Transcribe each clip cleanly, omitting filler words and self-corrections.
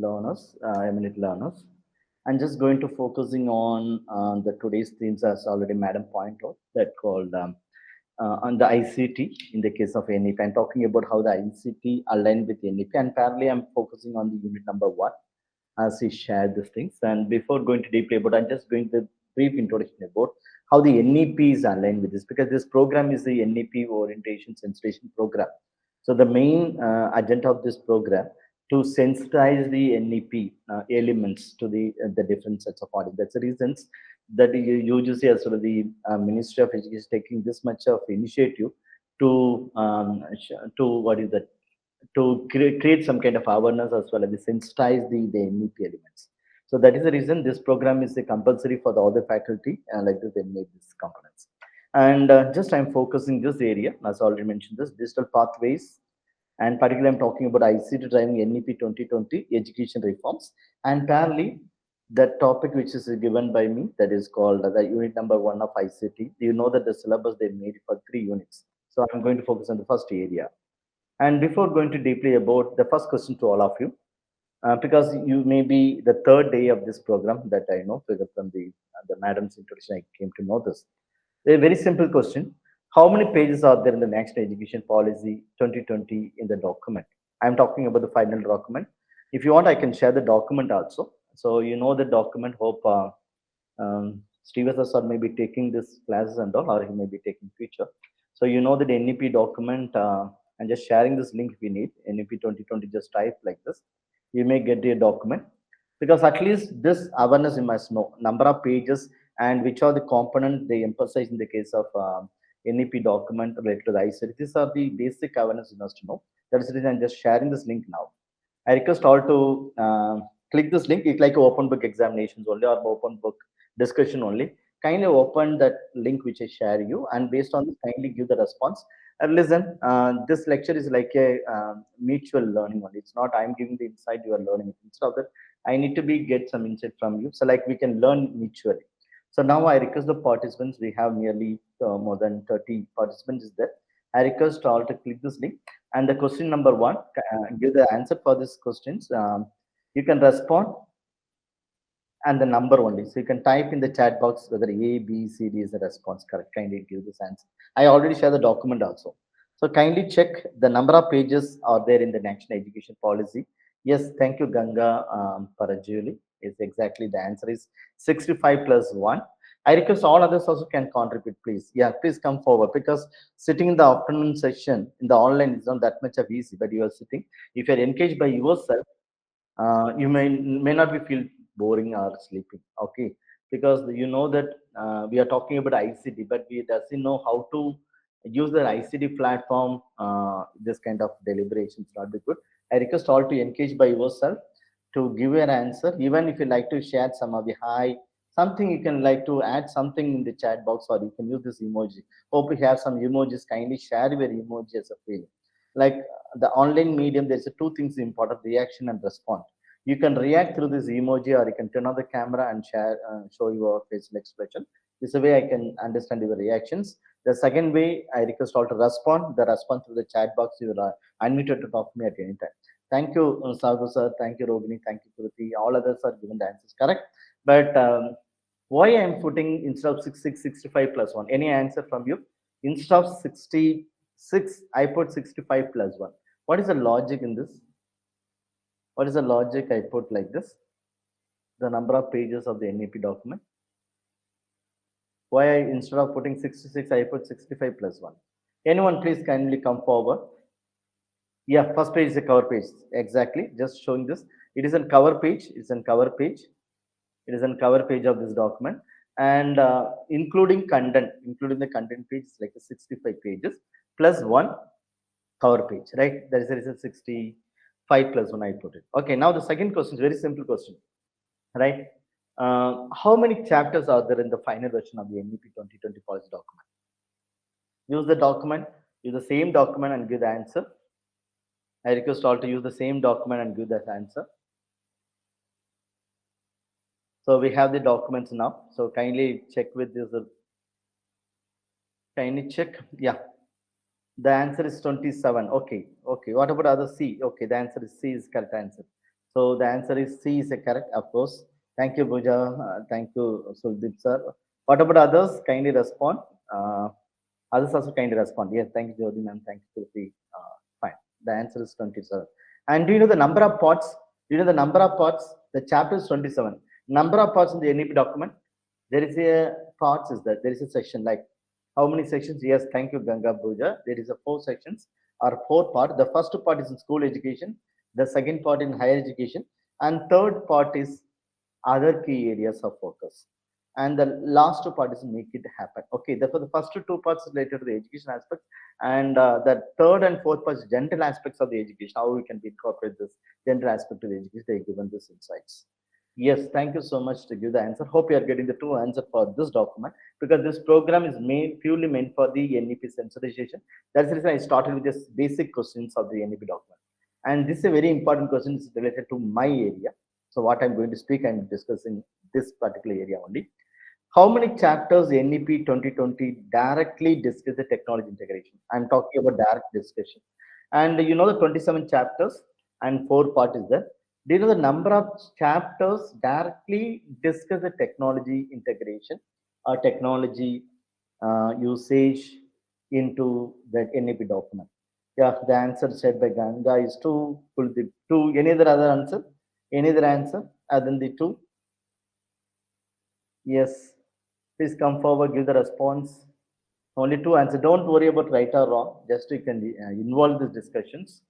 learners, eminent learners. I'm just going to focusing on the today's themes as already Madam pointed out that called on the ICT in the case of NEP. I'm talking about how the ICT align with NEP, and parallelly I'm focusing on the unit number one as he shared these things. And before going to deeply about, I'm just going to brief introduction about how the NEP is aligned with this, because this program is the NEP orientation sensitization program. So the main agenda of this program to sensitize the NEP elements to the different sets of audience. That's the reasons that you usually as sort of the Ministry of Education is taking this much of initiative to to what is that to create some kind of awareness as well as sensitize the NEP elements. So that is the reason this program is a compulsory for the other faculty like this they make these components. And just I'm focusing this area, as I already mentioned, this digital pathways, and particularly I'm talking about ICT driving NEP 2020 education reforms, and parallelly the topic which is given by me that is called the unit number one of ICT. You know that the syllabus they made for 3 units. So I'm going to focus on the first area. And before going to deeply about the first question to all of you, because you may be the third day of this program that I know, because from the madam's introduction, I came to know this. A very simple question. How many pages are there in the National Education Policy 2020 in the document? I'm talking about the final document. If you want, I can share the document also. So you know the document, hope Steve sir may be taking this classes and all, or he may be taking future. So you know that NEP document, and just sharing this link if you need, NEP 2020, just type like this. You may get a document, because at least this awareness you must know, number of pages and which are the components they emphasize in the case of NEP document related to the ICT. These are the basic awareness you must know. That is the reason I'm just sharing this link now. I request all to click this link. It's like open book examinations only or open book discussion only. Kindly open that link which I share you, and based on this, kindly give the response. And listen, this lecture is like a mutual learning only. It's not I'm giving the insight, you are learning. Instead of that, I need to be get some insight from you. So like we can learn mutually. So now I request the participants. We have nearly more than 30 participants is there. I request all to click this link. And the question number one, give the answer for these questions. You can respond and the number only. So you can type in the chat box whether A, B, C, D is the response correct. Kindly give this answer. I already share the document also. So kindly check the number of pages are there in the National Education Policy. Yes, thank you, Ganga Parajuli. Is exactly the answer is 65 plus 1. I request all others also can contribute, please. Yeah, please come forward, because sitting in the afternoon session in the online is not that much of easy, but you are sitting. If you are engaged by yourself, you may not be feel boring or sleeping, okay, because you know that we are talking about ICT, but we doesn't know how to use the ICT platform. This kind of deliberations not be good. I request all to engage by yourself to give an answer, even if you like to share some of the hi something, you can like to add something in the chat box, or you can use this emoji. Hope you have some emojis. Kindly share your emoji as a feeling. Like the online medium, there's two things important: reaction and response. You can react through this emoji, or you can turn on the camera and share, show your facial expression. This is a way I can understand your reactions. The second way, I request all to respond. The response through the chat box. You are unmuted to talk to me at any time. Thank you, Sagu sir. Thank you, Rogini. Thank you, Kruti. All others are given the answers correct. But why I'm putting instead of 65 plus 1? Any answer from you? Instead of 66, I put 65 plus 1. What is the logic in this? What is the logic I put like this? The number of pages of the NEP document. Why I, instead of putting 66, I put 65 plus 1? Anyone please kindly come forward. Yeah, first page is a cover page. Exactly. Just showing this. It is a cover page. It's a cover page. It is a cover page of this document. And including content, including the content page, is like a 65 pages plus 1 cover page, right? That is the reason 65 plus 1 I put it. Okay, now the second question is very simple question, right? How many chapters are there in the final version of the NEP 2020 policy document? Use the document, use the same document and give the answer. I request all to use the same document and give that answer. So we have the documents now. So kindly check with this. Kindly check. Yeah. The answer is 27. Okay. Okay. What about other C? Okay. The answer is C is correct answer. So the answer is C is a correct, of course. Thank you, Bhuja. Thank you, Suldip sir. What about others? Kindly respond. Uh, Others also kindly respond. Yes, thank you, Jyoti ma'am. Thank you, Sufi. Fine. The answer is 27. And do you know the number of parts? Do you know the number of parts? The chapter is 27. Number of parts in the NEP document? There is a parts is that there is a section like how many sections? Yes, thank you, Ganga Bhuja. There is a four sections or four part. The first part is in school education, the second part in higher education, and third part is other key areas of focus. And the last part is make it happen. Okay, therefore the first two parts related to the education aspect, and the third and fourth part is general aspects of the education. How we can incorporate this general aspect of the education. They given this insights. Yes, thank you so much to give the answer. Hope you are getting the true answer for this document because this program is purely meant for the NEP sensitization. That's the reason I started with this basic questions of the NEP document. And this is a very important question. It's related to my area. So what I'm going to speak, I'm discussing this particular area only. How many chapters NEP 2020 directly discuss the technology integration? I'm talking about direct discussion. And you know the 27 chapters and four part is there. Do you know the number of chapters directly discuss the technology integration or technology usage into the NEP document? Yeah, the answer said by Ganga is two. Two. Any other answer? Any other answer other than the two? Yes. Please come forward, give the response. Only two answer. Don't worry about right or wrong. Just you can involve these discussions,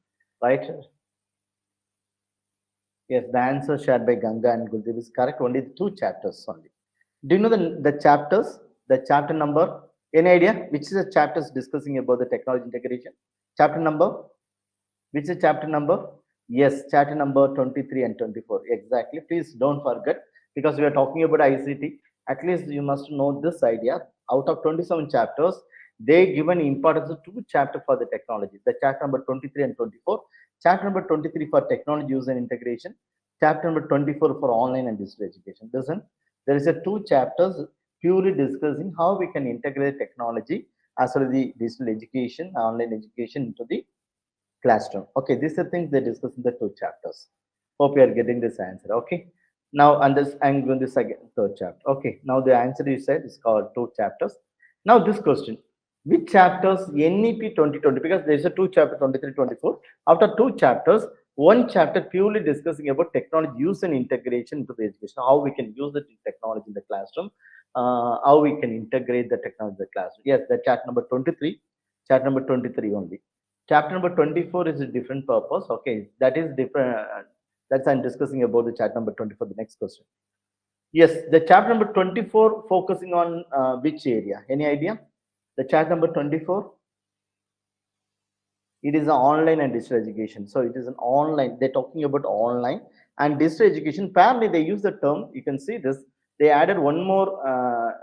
right? Yes, the answer shared by Ganga and Guldeep is correct. Only two chapters only. Do you know the chapters? The chapter number? Any idea? Which is the chapters discussing about the technology integration? Chapter number? Which is chapter number? Yes, chapter number 23 and 24. Exactly. Please don't forget because we are talking about ICT. At least you must know this idea. Out of 27 chapters, they given importance to two chapters for the technology. The chapter number 23 and 24. Chapter number 23 for technology use and integration. Chapter number 24 for online and digital education. Listen, there is a two chapters purely discussing how we can integrate technology as well as the digital education, online education into the classroom. Okay, these are things they discuss in the two chapters. Hope you are getting this answer. Okay. Now, and this I'm going to second third chapter. Okay. Now the answer you said is called two chapters. Now this question: which chapters NEP 2020? Because there is a two chapter 23, 24. After two chapters, one chapter purely discussing about technology use and integration into the education. How we can use the technology in the classroom. How we can integrate the technology in the classroom. Yes, the chapter number 23. Chapter number 23 only. Chapter number 24 is a different purpose. Okay, that is different. That's I'm discussing about the chapter number 24. The next question. Yes, the chapter number 24 focusing on which area? Any idea? The chapter number 24. It is an online and digital education. So it is an online. They're talking about online and digital education. Apparently, they use the term. You can see this. They added one more.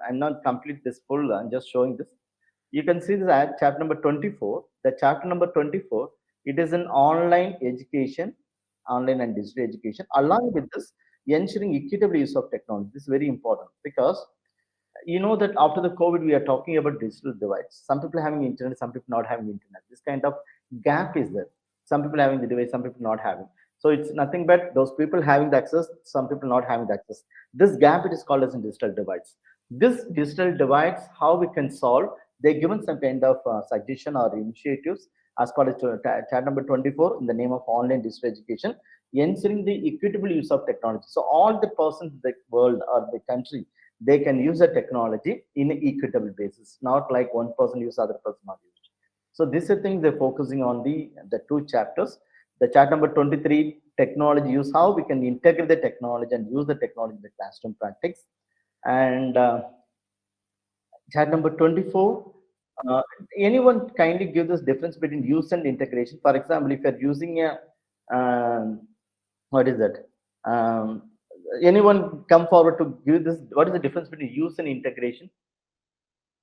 I'm not complete this full. I'm just showing this. You can see this at chapter number 24. The chapter number 24. It is an online education, online and digital education. Along with this, ensuring equitable use of technology. This is very important because you know that after the COVID, we are talking about digital divides. Some people having internet, some people not having internet. This kind of gap is there. Some people having the device, some people not having. So it's nothing but those people having the access, some people not having the access. This gap it is called as in digital divides. This digital divides, how we can solve? They given some kind of suggestion or initiatives as part of chat number 24 in the name of online digital education, ensuring the equitable use of technology. So all the persons in the world or the country they can use the technology in an equitable basis, not like one person use other person not use. So this is thing they're focusing on the two chapters. The chapter number 23, technology use, how we can integrate the technology and use the technology in the classroom practice. And chapter number 24, uh, anyone kindly give this difference between use and integration. For example, if you're using a, what is that? Anyone come forward to give this? What is the difference between use and integration?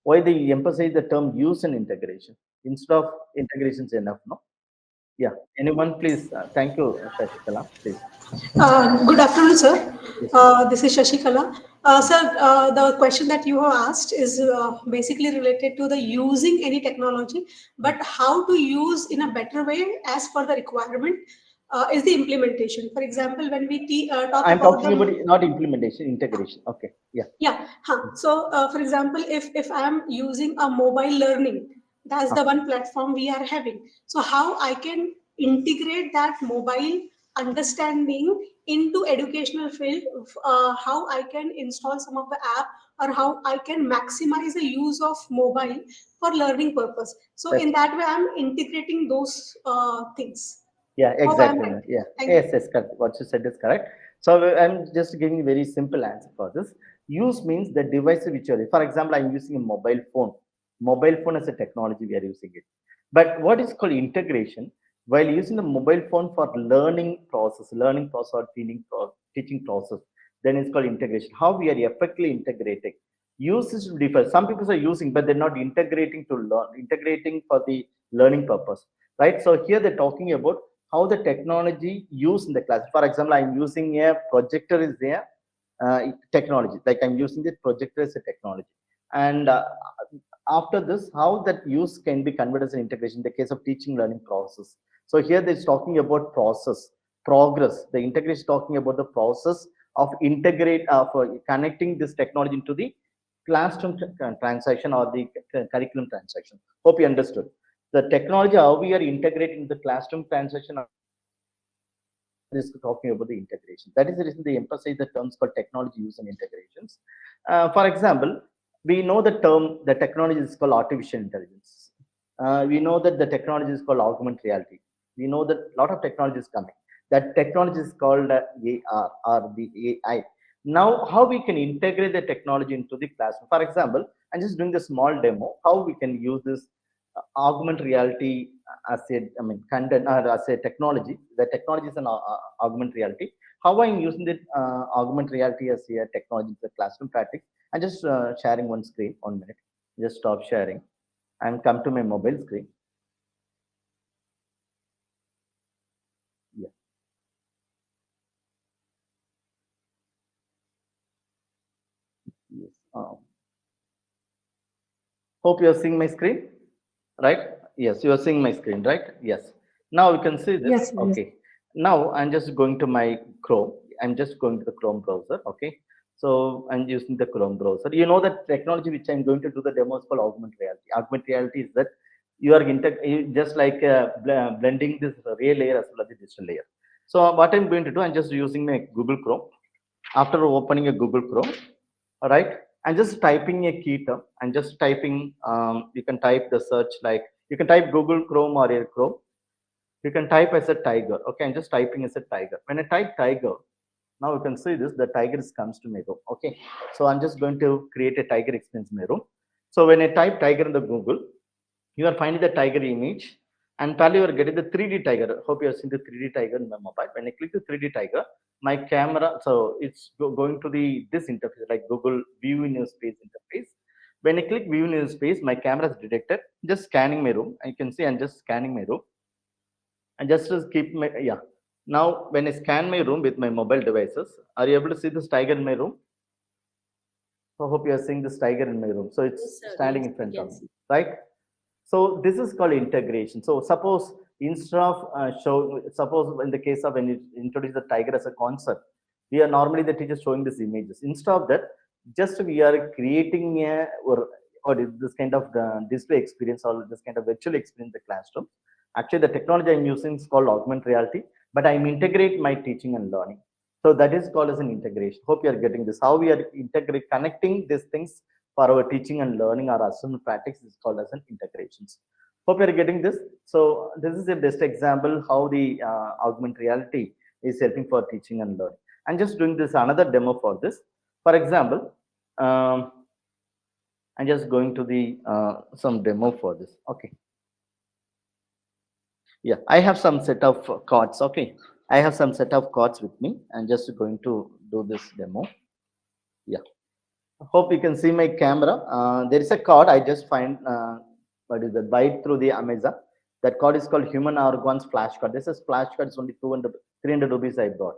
Why they emphasize the term use and integration instead of integration is enough? No. Yeah. Anyone, please. Thank you, Shashikala. Please. Good afternoon, sir. Yes, ma'am. This is Shashikala. Sir, the question that you have asked is basically related to the using any technology, but how to use in a better way as per the requirement. is the implementation. For example, when we talk I'm about talking about the not implementation, integration. Okay. Yeah. yeah, huh. So for example, if I am using a mobile learning, that's the Okay. one platform we are having. So how I can integrate that mobile understanding into educational field, how I can install some of the app, or how I can maximize the use of mobile for learning purpose. So That's in that way, I'm integrating those things. Yeah, Hope I'm exactly. right. Yeah, Thank you. yes, correct. What you said is correct. So I'm just giving a very simple answer for this. Use means the device which you're. For example, I'm using a mobile phone. Mobile phone as a technology we are using it. But what is called integration? While using the mobile phone for learning process or teaching process, then it's called integration. How we are effectively integrating. Usage differ. Some people are using, but they're not integrating to learn. Integrating for the learning purpose, right? So here they're talking about how the technology used in the class. For example, I'm using a projector is there, technology. Like I'm using the projector as a technology. And after this, how that use can be converted as an integration in the case of teaching learning process. So here they're talking about process, progress. The integration is talking about the process of for connecting this technology into the classroom transaction or the curriculum transaction. Hope you understood. The technology, how we are integrating the classroom transaction is talking about the integration. That is the reason they emphasize the terms called technology use and integrations. For example, we know the technology is called artificial intelligence. We know that the technology is called augmented reality. We know that a lot of technology is coming. That technology is called AR or the AI. Now, how we can integrate the technology into the classroom? For example, I'm just doing the small demo. How we can use this augmented reality as content or as a technology. The technology is an augmented reality. How I'm using the augmented reality as a technology in the classroom practice. I'm just sharing one screen. 1 minute. Just stop sharing and come to my mobile screen. Yeah. Yes. Hope you are seeing my screen, right? Yes, you are seeing my screen, right? Yes. Now you can see this. Yes, yes. Okay. Now I'm just going to my Chrome. I'm just going to the Chrome browser. Okay. So I'm using the Chrome browser. You know that technology which I'm going to do the demo is called augmented reality. Augmented reality is that just like blending this real layer as well as the digital layer. So what I'm going to do, I'm just using my Google Chrome. After opening a Google Chrome, all right, I'm just typing a key term. I'm just typing, you can type the search, like you can type Google Chrome or a Chrome. You can type as a tiger. Okay, I'm just typing as a tiger. When I type tiger, now you can see this, the tiger comes to my room. Okay, so I'm just going to create a tiger experience in my room. So when I type tiger in the Google, you are finding the tiger image, and probably you are getting the 3D tiger. Hope you are seeing the 3D tiger in my mobile. When I click the 3D tiger, my camera, so it's going to the this interface like Google view in your space interface. When I click view in your space, my camera is detected, just scanning my room. You can see I'm just scanning my room, and just to keep my, yeah. Now when I scan my room with my mobile devices, are you able to see this tiger in my room? So hope you are seeing this tiger in my room. So it's Yes, sir. standing Yes, in we front of can me, see. right? So this is called integration. So instead of suppose in the case of when you introduce the tiger as a concept, we are normally the teachers showing these images. Instead of that, just we are creating or this kind of display experience or this kind of virtual experience in the classroom. Actually, the technology I'm using is called augmented reality, but I'm integrate my teaching and learning. So that is called as an integration. Hope you are getting this. How we are connecting these things for our teaching and learning or assessment practice is called as an integrations. Hope you are getting this. So this is the best example how the augmented reality is helping for teaching and learning. I'm just doing this another demo for this. For example, um, I'm just going to the some demo for this. Okay. Yeah, I have some set of cards. Okay, I have some set of cards with me. I'm just going to do this demo. Yeah. Hope you can see my camera. There is a card I just find. What is that? Buy it through the Amazon. That card is called Human Organs Flash card. This is flash card. It's only 200, 300 rupees I bought.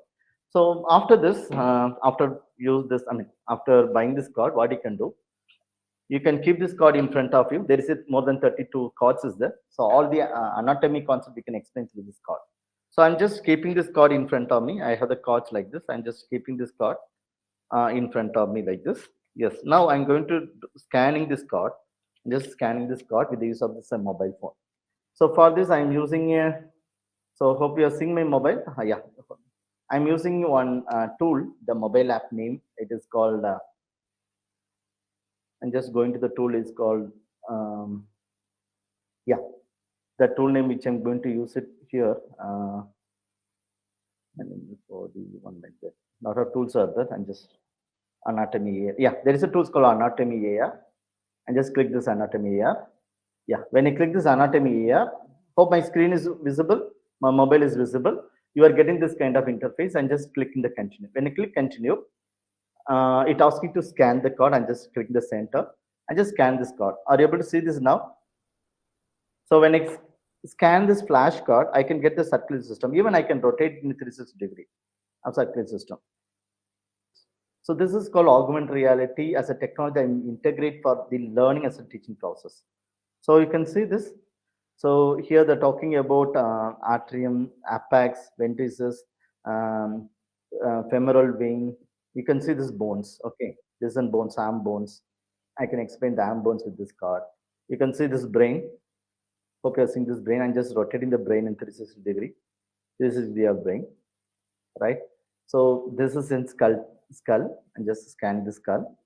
So after this, after use this, I mean, after buying this card, what you can do? You can keep this card in front of you. There is more than 32 cards is there. So all the anatomy concept you can explain through this card. So I'm just keeping this card in front of me. I have the cards like this. I'm just keeping this card in front of me like this. Yes. Now I'm going to scanning this card. Just scanning this card with the use of this mobile phone. So for this, I'm using a. So hope you are seeing my mobile. Yeah. I'm using one tool. The mobile app name. It is called. I'm just going to the tool is called. Yeah. The tool name which I'm going to use it here. And then for the one like that. Lot of tools are there. I'm just anatomy. Yeah, there is a tool called anatomy AR. And just click this anatomy AR. Yeah, when you click this anatomy AR, hope my screen is visible. My mobile is visible. You are getting this kind of interface and just clicking the continue. When you click continue, it asks you to scan the card and just click the center and just scan this card. Are you able to see this now? So when I scan this flash card, I can get the circular system. Even I can rotate in 360-degree of circular system. So this is called augmented reality as a technology I integrate for the learning as a teaching process. So you can see this. So here they're talking about atrium, apex, ventrices, um, femoral vein. You can see this bones. Okay, this is bones, arm bones. I can explain the arm bones with this card. You can see this brain. Hope you're seeing this brain. I'm just rotating the brain in 360-degree. This is your brain, right? So this is in skull, and just scan the skull.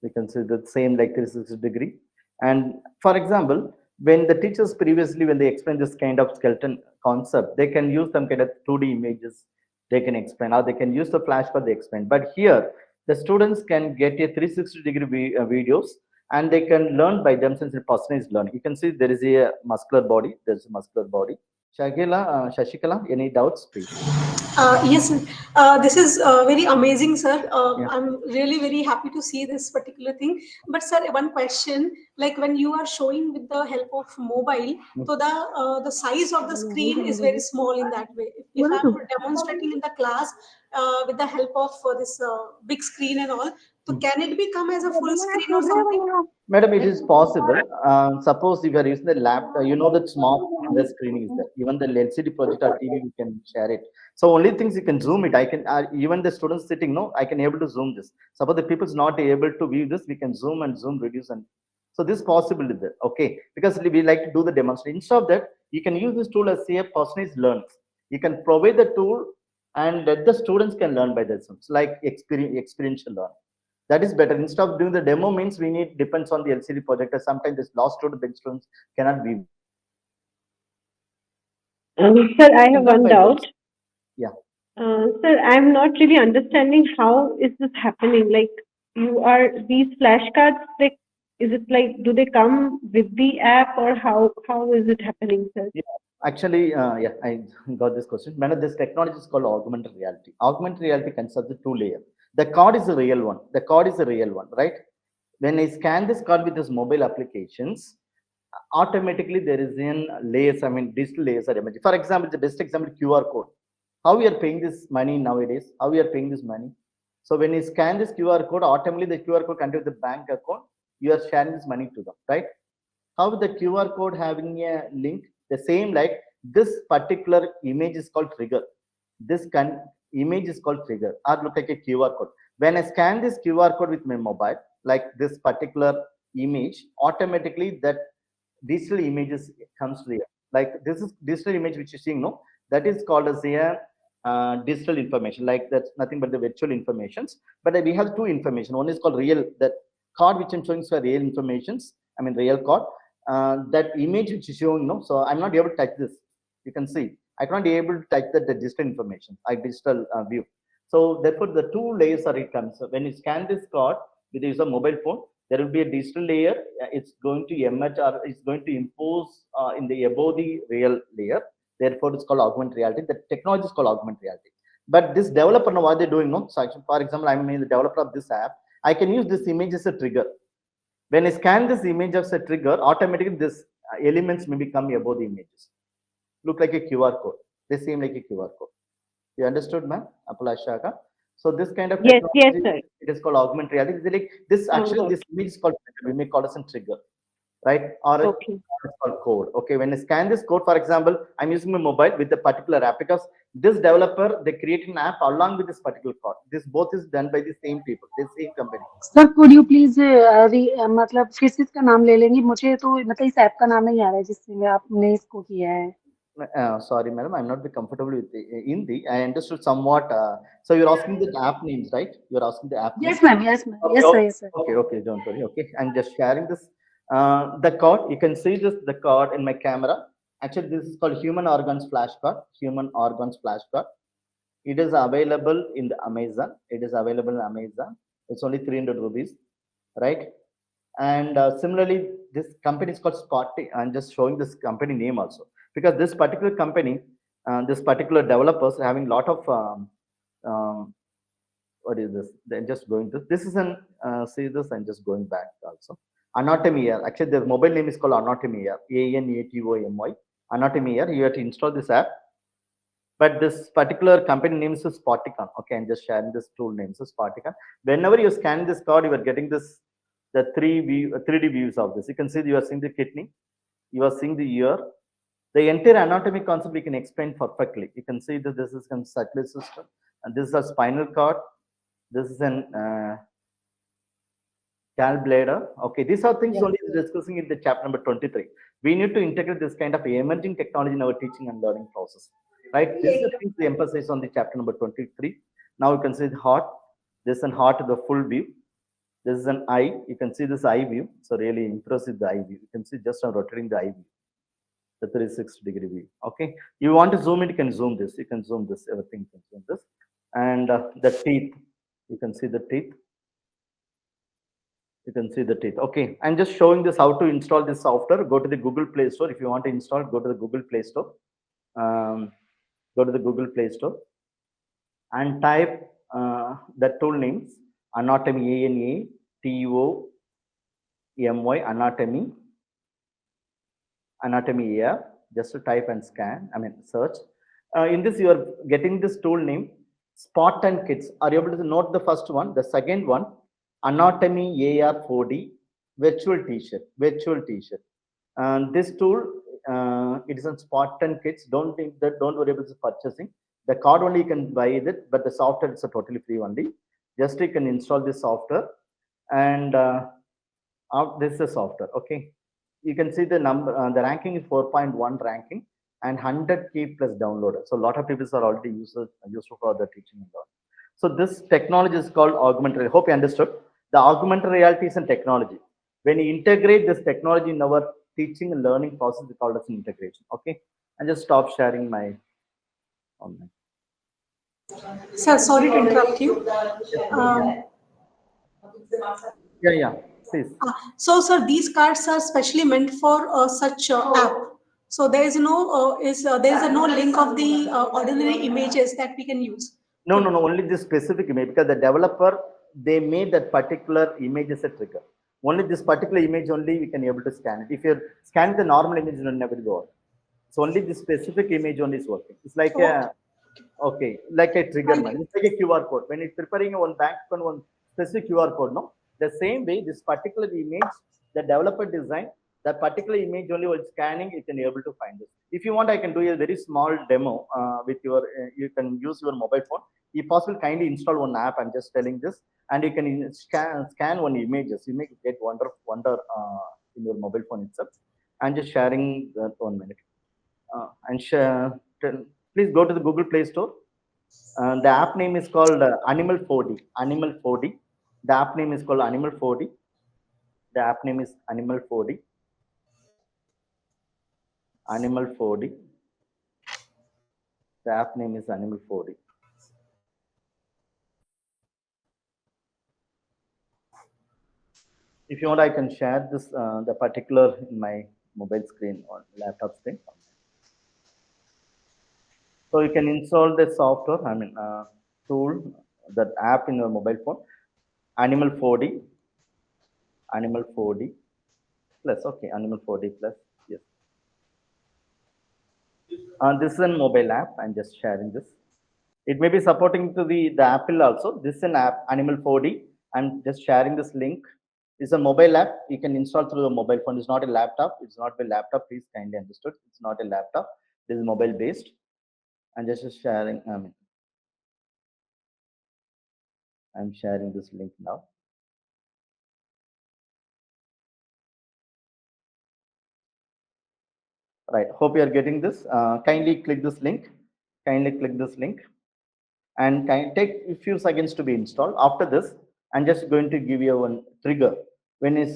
You can see the same like 360-degree. And for example, when the teachers previously, when they explain this kind of skeleton concept, they can use some kind of 2D images they can explain, or they can use the flashcard they explain. But here, the students can get a 360-degree videos and they can learn by themselves in personalized learning. You can see there is a muscular body, there's a muscular body. Shashikala, any doubts, please? Yes, sir. This is very amazing, sir. Yeah. I'm really very happy to see this particular thing. But, sir, one question: like when you are showing with the help of mobile, so the size of the screen is very small in that way. If I'm demonstrating in the class with the help of this big screen and all, so can it become as a full screen or something? Madam, it is possible. Suppose if you are using the laptop, you know that small the screen is there. Even the LCD projector TV, we can share it. So only things you can zoom it. I can even the students sitting, no, I can able to zoom this. Suppose the people's not able to view this, we can zoom and zoom, reduce and so this possible is there. Okay, because we like to do the demonstration. Instead of that, you can use this tool as say a personalized learning. You can provide the tool and let the students can learn by themselves, like experiential learning. That is better. Instead of doing the demo means we need depends on the LCD projector. Sometimes this lost to the bench students cannot be Sir, I have learn one by doubt. themselves. Yeah. Sir, I'm not really understanding how is this happening. Like, you are these flashcards. Like, is it like do they come with the app or how is it happening, sir? Yeah. Actually, yeah, I got this question. Man, this technology is called augmented reality. Augmented reality consists of the two layer. The card is a real one. The card is a real one, right? When I scan this card with this mobile applications, automatically there is in layers. I mean, digital layers are emerging. For example, the best example QR code. How we are paying this money nowadays? How we are paying this money? So when you scan this QR code, automatically the QR code contains the bank account. You are sharing this money to them, right? How the QR code having a link, the same like this particular image is called trigger. This image is called trigger or look like a QR code. When I scan this QR code with my mobile, like this particular image, automatically that digital images comes here. Like this is digital image which you're seeing, no? That is called as a digital information. Like that's nothing but the virtual informations. But we have two information. One is called real. That card which I'm showing is for real informations. I mean real card. That image which is showing, no? So I'm not able to touch this. You can see I can't be able to touch the digital information, like digital view. So therefore, the two layers are it comes. So when you scan this card with the use of mobile phone, there will be a digital layer. It's going to emerge or it's going to impose in the above the real layer. Therefore, it's called augmented reality. The technology is called augmented reality. But this developer, now what they're doing, no? So actually, for example, I'm the developer of this app. I can use this image as a trigger. When I scan this image as a trigger, automatically this elements may become above the images. Look like a QR code. They seem like a QR code. You understood, ma'am? Apalashaka. So this kind of Yes, yes, technology, sir. it is called augmented reality. Like this actually, Got this image is called trigger. We may call it a trigger. right? Or Okay. it's called code. Okay, when I scan this code, for example, I'm using my mobile with a particular app because this developer they create an app along with this particular code. This both is done by the same people, the same company. Sir could you please मतलब फिर से इसका नाम ले लेंगी मुझे तो मतलब इस ऐप का नाम नहीं आ रहा है जिससे आपने इसको किया है Sorry, madam, I'm not be comfortable with the Hindi. I understood somewhat. So you're asking the app names, right? You're asking the app yes names. Ma'am yes ma'am Okay, yes sir okay, yes sir okay, okay. Don't worry. Okay, I'm just sharing this. The card. You can see this the card in my camera. Actually, this is called human organs flashcard. Human organs flashcard. It is available in the Amazon. It is available in Amazon. It's only 300 rupees, right? And similarly, this company is called Spotty. I'm just showing this company name also because this particular company, this particular developers are having a lot of um, what is this? They're just going to this is an see this. I'm just going back also. Anatomy here. Actually, the mobile name is called Anatomy here. ANATOMY. Anatomy here. You have to install this app, but this particular company name is Spoticon. Okay, I'm just sharing this tool name. So Spoticon. Whenever you scan this card, you are getting this the 3D views of this. You can see you are seeing the kidney, you are seeing the ear. The entire anatomy concept we can explain perfectly. You can see that this is a circulatory system, and this is a spinal cord. This is an gallbladder. Okay, these are things Yeah. only discussing in the chapter number 23. We need to integrate this kind of emerging technology in our teaching and learning process, right? This is the things we emphasize on the chapter number 23. Now you can see the heart. This is an heart the full view. This is an eye. You can see this eye view. So really impressive the eye view. You can see just on rotating the eye view, the 360-degree view. Okay. You want to zoom it, you can zoom this. You can zoom this. Everything you can zoom this. And the teeth. You can see the teeth. You can see the teeth. Okay. I'm just showing this how to install this software. Go to the Google Play Store. If you want to install, go to the Google Play Store. Go to the Google Play Store and type the tool names Anatomy, ANATOMY, Anatomy, Anatomy here. Just to type and scan, I mean search. In this, you are getting this tool name Spartan Kits. Are you able to note the first one? The second one, Anatomy AR 4D virtual t-shirt. Virtual t-shirt. This tool, it is on Spartan Kits. Don't think that. Don't worry about the purchasing. The card only you can buy it, but the software is a totally free only. Just you can install this software, and this is the software. Okay, you can see the number. The ranking is 4.1 ranking and 100K plus downloaded. So a lot of people are already useful for the teaching and learning. So this technology is called augmented reality. Hope you understood. The augmented reality is a technology. When you integrate this technology in our teaching and learning process, we call it as an integration. Okay, and just stop sharing my online. Sir, sorry to interrupt you. Yes, madam. Um, Yeah, please. so, sir, these cards are specially meant for such app. So there is no there is no link of the ordinary images that we can use. No, no, no, only this specific image because the developer they made that particular image as a trigger. Only this particular image only we can able to scan it. If you scan the normal image, it will never go out. So only this specific image only is working. It's like a okay, like a trigger man. It's like a QR code. When it's preparing one bank account, one specific QR code, no. The same way, this particular image, the developer design, that particular image only while scanning, you can able to find it. If you want, I can do a very small demo with your. You can use your mobile phone. If possible, kindly install one app. I'm just telling this, and you can scan one images. You may get wonder in your mobile phone itself. I'm just sharing that 1 minute. And share, please go to the Google Play Store. The app name is called Animal 4D. Animal 4D. The app name is called Animal 4D. The app name is Animal 4D. Animal 4D. The app name is Animal 4D. If you want, I can share this the particular in my mobile screen or laptop screen. So you can install the software. I mean tool that app in your mobile phone. Animal 4D. Animal 4D plus. Okay, Animal 4D plus. Yes. This is a mobile app. I'm just sharing this. It may be supporting to the Apple also. This is an app, Animal 4D. I'm just sharing this link. It's a mobile app. You can install through the mobile phone. It's not a laptop. It's not a laptop. Please kindly understood. It's not a laptop. This is mobile based. And just sharing. I'm sharing this link now. Right. Hope you are getting this. Kindly click this link. Kindly click this link. And take a few seconds to be installed. After this, I'm just going to give you one trigger. When you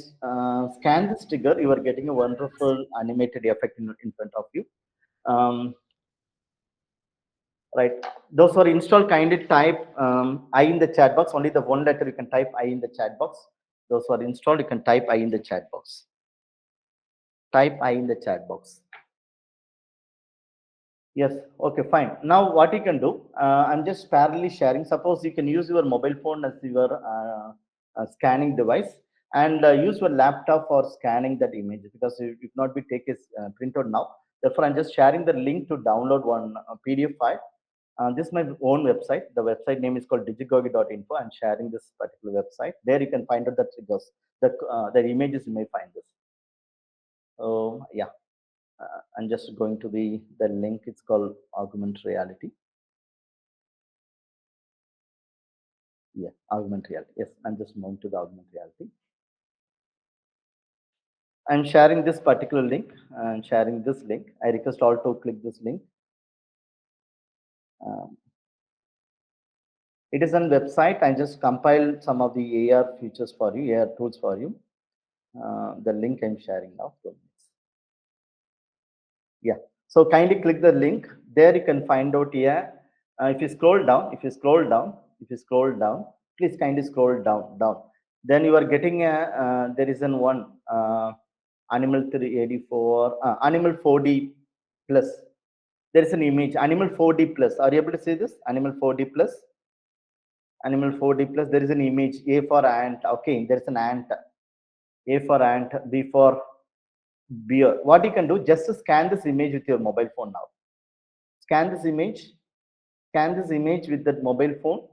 scan this trigger, you are getting a wonderful animated effect in front of you. Right. Those who are installed, kindly type I in the chat box. Only the one letter you can type I in the chat box. Those who are installed, you can type I in the chat box. Type I in the chat box. Yes. Okay, fine. Now what you can do, I'm just parallelly sharing. Suppose you can use your mobile phone as your scanning device, and use your laptop for scanning that image, because you cannot be take a printout now. Therefore, I'm just sharing the link to download one PDF file. This is my own website. The website name is called digigogi.info. I'm sharing this particular website. There you can find out the triggers, the images you may find this. So yeah. I'm just going to the link. It's called augmented reality. Yeah, augmented reality. Yes, I'm just moving to the augmented reality. I'm sharing this particular link. I'm sharing this link. I request all to click this link. It is on website. I just compiled some of the AR features for you, AR tools for you. The link I'm sharing now. Yeah. So kindly click the link. There you can find out here. If you scroll down, please kindly scroll down. Then you are getting a there is an one animal 384 animal 4D plus. There is an image animal 4D plus. Are you able to see this animal 4D plus? Animal 4D plus. There is an image A for ant. Okay, there is an ant. A for ant. B for beer. What you can do, just scan this image with your mobile phone now. Scan this image with that mobile phone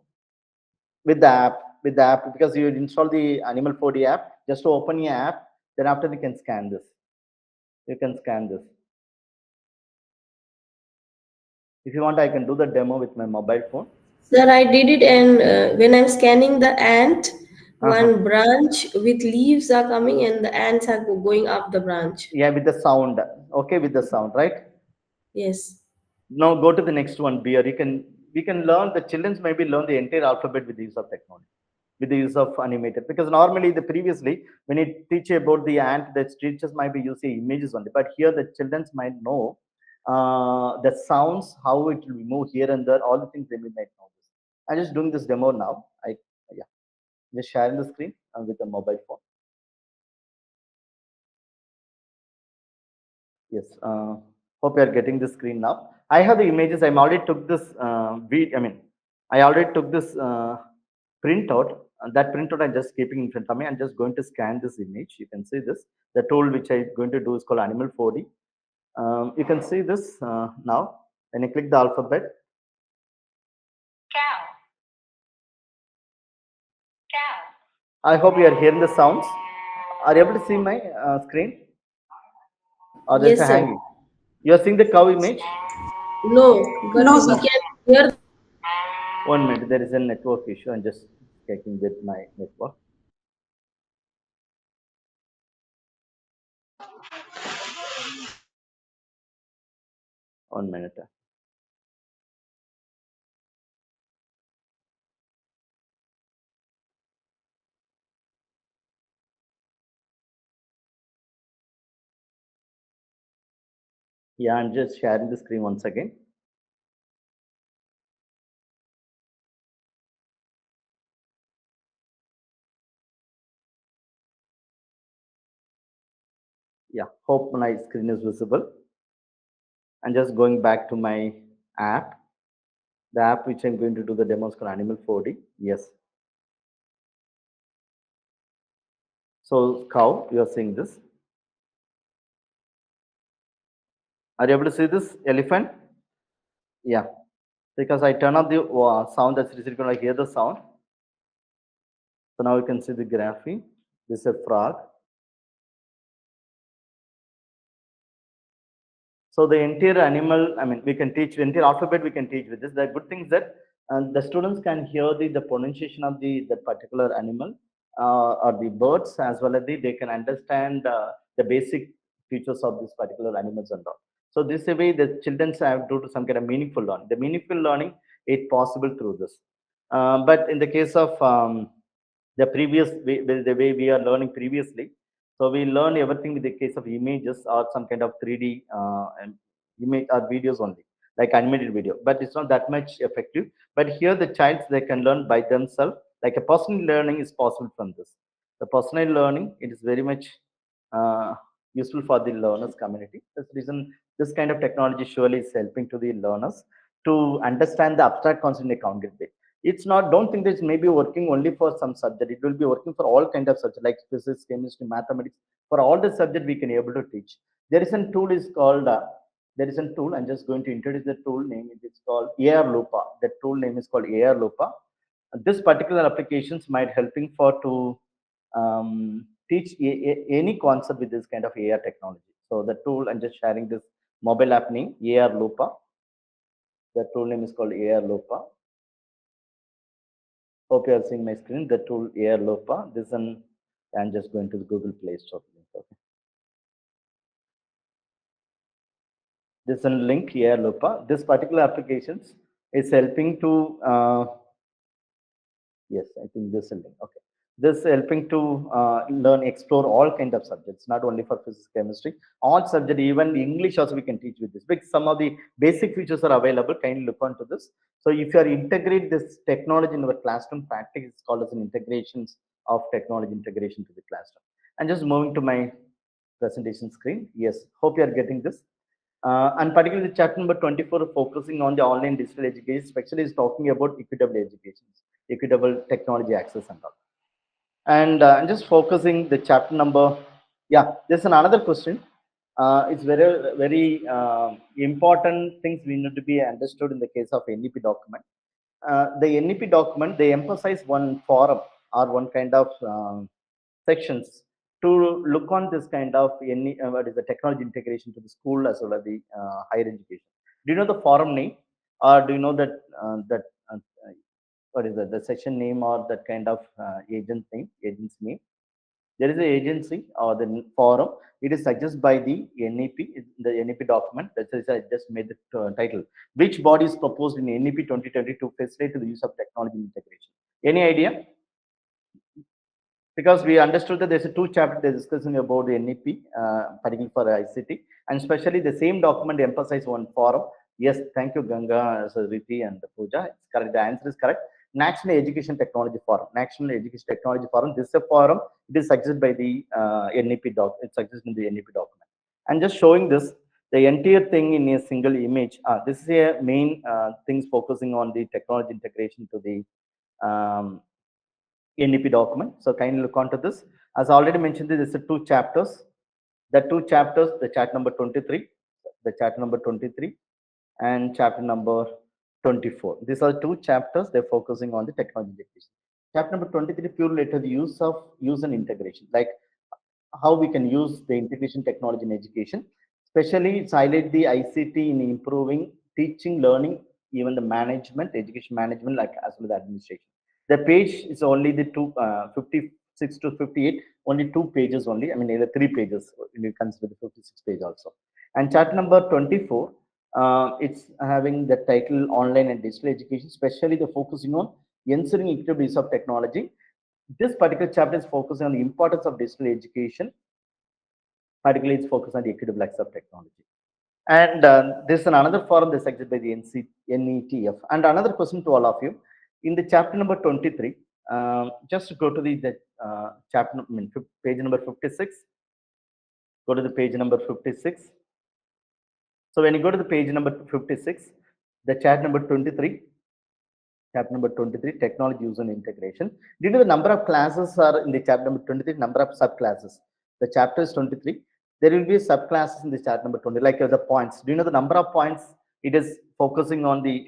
with the app, because you install the animal 4D app. Just to open your app, then after you can scan this. If you want, I can do the demo with my mobile phone. Sir, I did it, and when I'm scanning the ant, one branch with leaves are coming and the ants are going up the branch. Yeah, with the sound. Okay, with the sound, right? Yes. Now go to the next one, beer. We can learn, the children maybe learn the entire alphabet with the use of technology, with the use of animated. Because normally previously when you teach about the ant, the teachers might be using images only, but here the children might know the sounds, how it will move here and there, all the things they might know this. I'm just doing this demo now. Yeah, just sharing the screen with the mobile phone. Yes, hope you are getting the screen now. I have the images. I already took this I already took this printout. That printout I'm just keeping in front of me. I'm just going to scan this image. You can see this. The tool which I'm going to do is called Animal 4D. You can see this now. When you click the alphabet. Cow. Cow. I hope you are hearing the sounds. Are you able to see my screen? Or there's Yes, a sir. hanging. You are seeing the cow image? No, but No, we sir. can hear. 1 minute. There is a network issue. I'm just checking with my network. One minute. Yeah, I'm just sharing the screen once again. Yeah, hope my screen is visible. I'm just going back to my app. The app which I'm going to do the demo is called Animal 4D. Yes. So cow, you are seeing this. Are you able to see this elephant? Yeah. Because I turn off the sound, that's going to hear the sound. So now you can see the graphene. This is a frog. So the entire animal, I mean, we can teach the entire alphabet. We can teach with this. The good thing is that the students can hear the pronunciation of the particular animal or the birds, as well as they can understand the basic features of this particular animals and all. So this way the children have to do some kind of meaningful learning. The meaningful learning is possible through this. But in the case of the previous way, the way we are learning previously, so we learn everything with the case of images or some kind of 3D image or videos only, like animated video. But it's not that much effective. But here the child, they can learn by themselves. Like a personal learning is possible from this. The personal learning, it is very much uh, useful for the learners community. That's the reason this kind of technology surely is helping to the learners to understand the abstract concept in a concrete way. It's not, don't think that it's maybe working only for some subject. It will be working for all kind of subject, like physics, chemistry, mathematics. For all the subject we can able to teach. There is a tool is called there is a tool. I'm just going to introduce the tool name. It is called AR Lupa. The tool name is called AR Lupa. This particular applications might helping for to teach any concept with this kind of AR technology. So the tool, I'm just sharing this mobile app name, AR Lupa. The tool name is called AR Lupa. Hope you are seeing my screen. The tool AR Lupa. This one, I'm just going to the Google Play Store. Okay. This is a link here, Lupa. This particular applications is helping to, yes, I think this is a link. Okay. This is helping to learn, explore all kind of subjects, not only for physics, chemistry, all subject, even English also we can teach with this. Because some of the basic features are available. Kindly look onto this. So if you are integrate this technology in our classroom practice, it's called as an integrations of technology integration to the classroom. And just moving to my presentation screen. Yes, hope you are getting this. And particularly chapter number 24 focusing on the online digital education, especially is talking about equitable education, equitable technology access and all. And I'm just focusing the chapter number. Yeah, there's another question. It's very important things we need to be understood in the case of NEP document. The NEP document, they emphasize one forum or one kind of sections to look on this kind of any what is the technology integration to the school as well as the higher education. Do you know the forum name, or do you know that uh, what is that the section name or that kind of agent's name? There is an agency or the forum. It is suggested by the NEP, the NEP document. That is, I just made the title. Which body is proposed in NEP 2020 to facilitate the use of technology integration? Any idea? Because we understood that there's a two chapter they're discussing about the NEP, particularly for ICT, and especially the same document emphasize one forum. Yes, thank you, Ganga, Riti, and Pooja. It's correct. The answer is correct. National Education Technology Forum. National Education Technology Forum. This is a forum. It is suggested by the NEP doc. It's suggested in the NEP document. And just showing this, the entire thing in a single image. This is a main things focusing on the technology integration to the NEP document. So kindly look onto this. As I already mentioned, this is two chapters. The two chapters, the chapter number 23, the chapter number 23, and chapter number 24. These are two chapters. They're focusing on the technology integration. Chapter number 23 pure related to the use and integration, like how we can use the integration technology in education. Especially, it's highlight the ICT in improving teaching, learning, even the management, education management, like as well as administration. The page is only the 56 to 58, only 2 pages only. I mean, either 3 pages. You consider the 56 page also. And chapter number 24, it's having the title online and digital education, especially the focusing on ensuring equitable use of technology. This particular chapter is focusing on the importance of digital education. Particularly, it's focused on the equitable access of technology. And there's another forum that's suggested by the NETF. And another question to all of you. In the chapter number 23, just go to the chapter, I mean, page number 56. Go to the page number 56. So when you go to the page number 56, the chapter number 23, technology use and integration. Due to the number of classes are in the chapter number 23, number of subclasses. The chapter is 23. There will be subclasses in the chapter number 20, like the points. Do you know the number of points it is focusing on the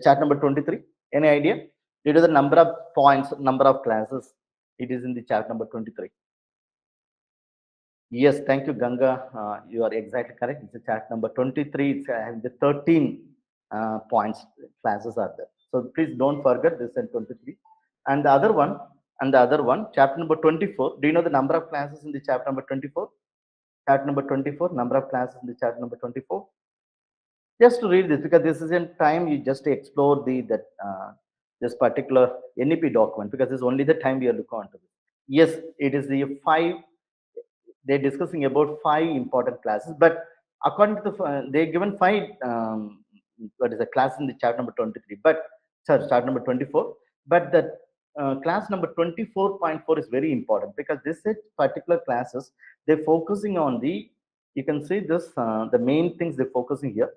chapter number 23? Any idea? Due to the number of points, number of classes, It is in the chapter number 23. Yes, thank you, Ganga. You are exactly correct. It's the chapter number 23. It's the 13 points classes are there. So please don't forget this in 23. And the other one, chapter number 24. Do you know the number of classes in the chapter number 24? Chapter number 24, number of classes in the chapter number 24. Just to read this, because this is in time you just explore this particular NEP document, because this is only the time we are looking onto this. Yes, it is the five. They're discussing about five important classes, but according to they're given five. What is a class in the chapter number 23? But sorry, chapter number 24. But the class number 24.4 is very important, because this is particular classes they're focusing on the. You can see this. The main things they're focusing here.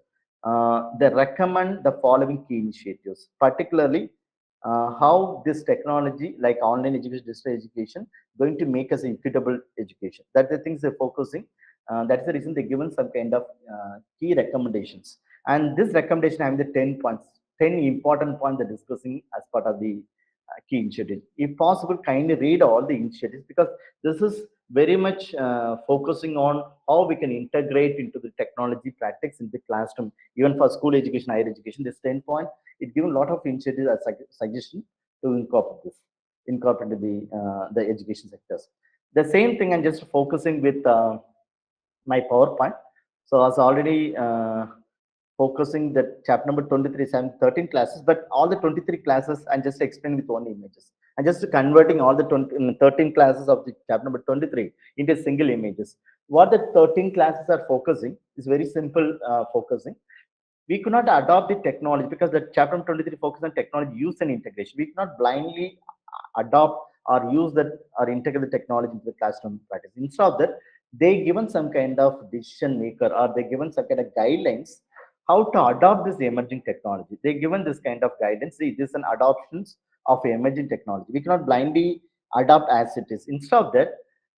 They recommend the following key initiatives, particularly how this technology like online education, digital education, going to make us equitable education. That's the things they're focusing. That's the reason they're given some kind of key recommendations. And this recommendation having the 10 points, 10 important points they're discussing as part of the key initiatives. If possible, kindly read all the initiatives, because this is very much focusing on how we can integrate into the technology practice in the classroom, even for school education, higher education. This 10 point, it given a lot of initiatives as suggestion to incorporate the education sectors. The same thing, I'm just focusing with my PowerPoint. So as already focusing that chapter number 23 is having 13 classes, but all the 23 classes I'm just explaining with only images. I'm just converting all the 13 classes of the chapter number 23 into single images. What the 13 classes are focusing is very simple focusing. We could not adopt the technology, because the chapter 23 focuses on technology use and integration. We cannot blindly adopt or use that or integrate the technology into the classroom practice. Instead of that, they given some kind of decision maker, or they given some kind of guidelines how to adopt this emerging technology. They given this kind of guidance. See, this is an adoptions of emerging technology. We cannot blindly adopt as it is. Instead of that,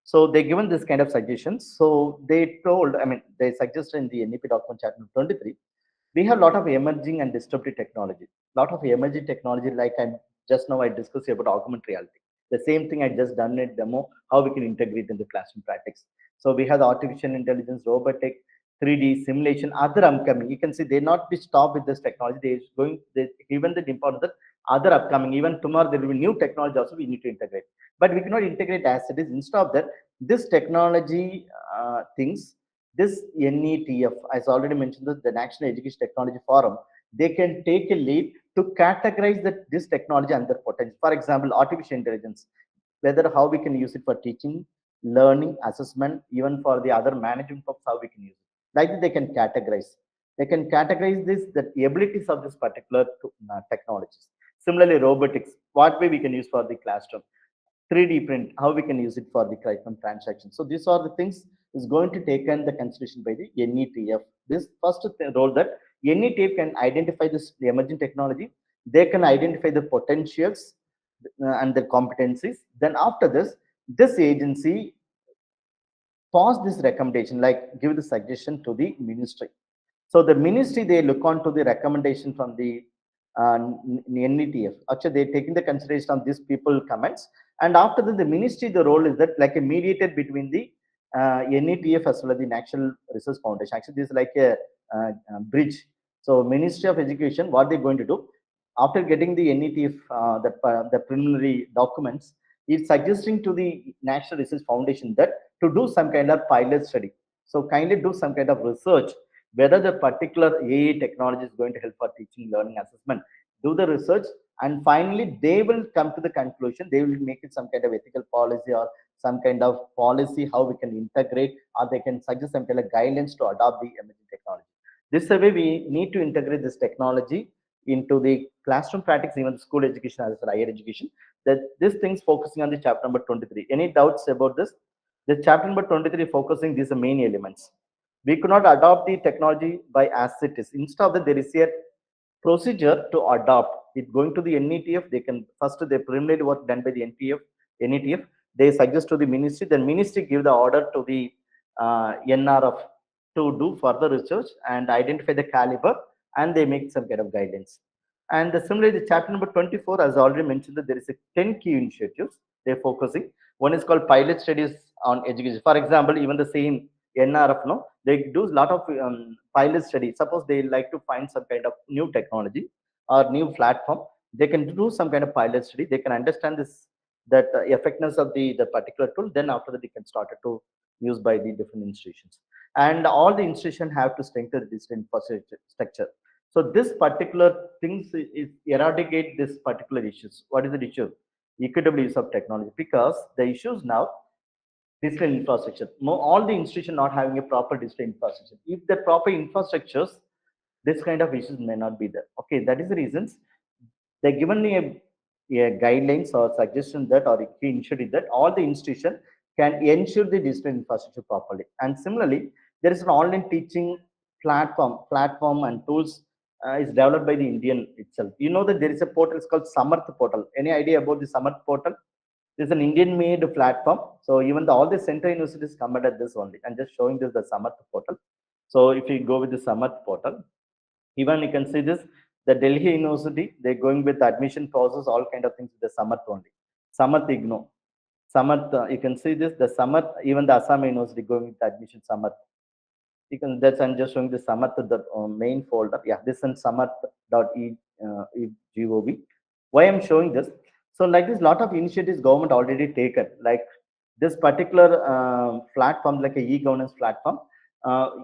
so they given this kind of suggestions. So they told, I mean, they suggested in the NEP document chapter 23, we have a lot of emerging and disruptive technology. Lot of emerging technology, like I just now I discussed about augmented reality. The same thing I just done a demo, how we can integrate in the classroom practice. So we have the artificial intelligence, robotic, 3D simulation, other upcoming. You can see they not be stopped with this technology. They given the importance that other upcoming. Even tomorrow there will be new technology also we need to integrate. But we cannot integrate as it is. Instead of that, this technology things, this NETF, as already mentioned, the National Education Technology Forum, they can take a lead to categorize this technology under potential. For example, artificial intelligence, whether how we can use it for teaching, learning, assessment, even for the other management of how we can use it. Like that, they can categorize. They can categorize the abilities of this particular technologies. Similarly, robotics, what way we can use for the classroom. 3D print, how we can use it for the curriculum transaction. So these are the things is going to take in the consideration by the NETF. This first role that NETF can identify this the emerging technology. They can identify the potentials and the competencies. Then after this agency pass this recommendation, like give the suggestion to the ministry. So the ministry, they look on to the recommendation from the NETF. Actually, they're taking the consideration of these people comments. And after that, the ministry, the role is that like a mediator between the NETF as well as the National Research Foundation. Actually, this is like a bridge. So Ministry of Education, what they're going to do, after getting the NETF, the preliminary documents, is suggesting to the National Research Foundation that to do some kind of pilot study. So kindly do some kind of research whether the particular AI technology is going to help for teaching, learning, assessment. Do the research, and finally they will come to the conclusion. They will make it some kind of ethical policy or some kind of policy how we can integrate, or they can suggest some kind of guidelines to adopt the emerging technology. This way we need to integrate this technology into the classroom practice, even the school education as well as higher education. That this thing's focusing on the chapter number 23. Any doubts about this? The chapter number 23 focusing these are main elements. We could not adopt the technology by as it is. Instead of that, there is a procedure to adopt it. Going to the NETF, they can first the preliminary work done by the NETF. They suggest to the ministry. Then ministry give the order to the NRF to do further research and identify the caliber, and they make some kind of guidance. And similarly, the chapter number 24, as already mentioned, that there is a 10 key initiatives. they're focusing. One is called pilot studies on education. For example, even the same NRF, no, they do a lot of pilot studies. Suppose they like to find some kind of new technology or new platform, they can do some kind of pilot study. They can understand this that effectiveness of the particular tool. Then after that, they can start it to use by the different institutions. And all the institutions have to strengthen this infrastructure. So this particular things is eradicate this particular issues. What is the issue? Equitable use of technology, because the issues now digital infrastructure. All the institutions not having a proper digital infrastructure. If the proper infrastructures, this kind of issues may not be there. Okay, that is the reasons they given me a guidelines or suggestion that or a key initiative that all the institution can ensure the digital infrastructure properly. And similarly, there is an online teaching platform and tools is developed by the Indian itself. You know that there is a portal, it's called Samarth portal. Any idea about the Samarth portal? There's an Indian made platform. So even all the center universities come at this only. And just showing this the Samarth portal. So if you go with the Samarth portal, even you can see this, the Delhi University, they're going with admission process, all kind of things with the Samarth only. Samarth Igno. Samarth, you can see this, the Samarth, even the Assam University going with admission Samarth. You can, that's, I'm just showing the Samarth, the main folder. Yeah, this is samarth.gov. Why I'm showing this? So like this, lot of initiatives government already taken, like this particular platform, like a e-governance platform.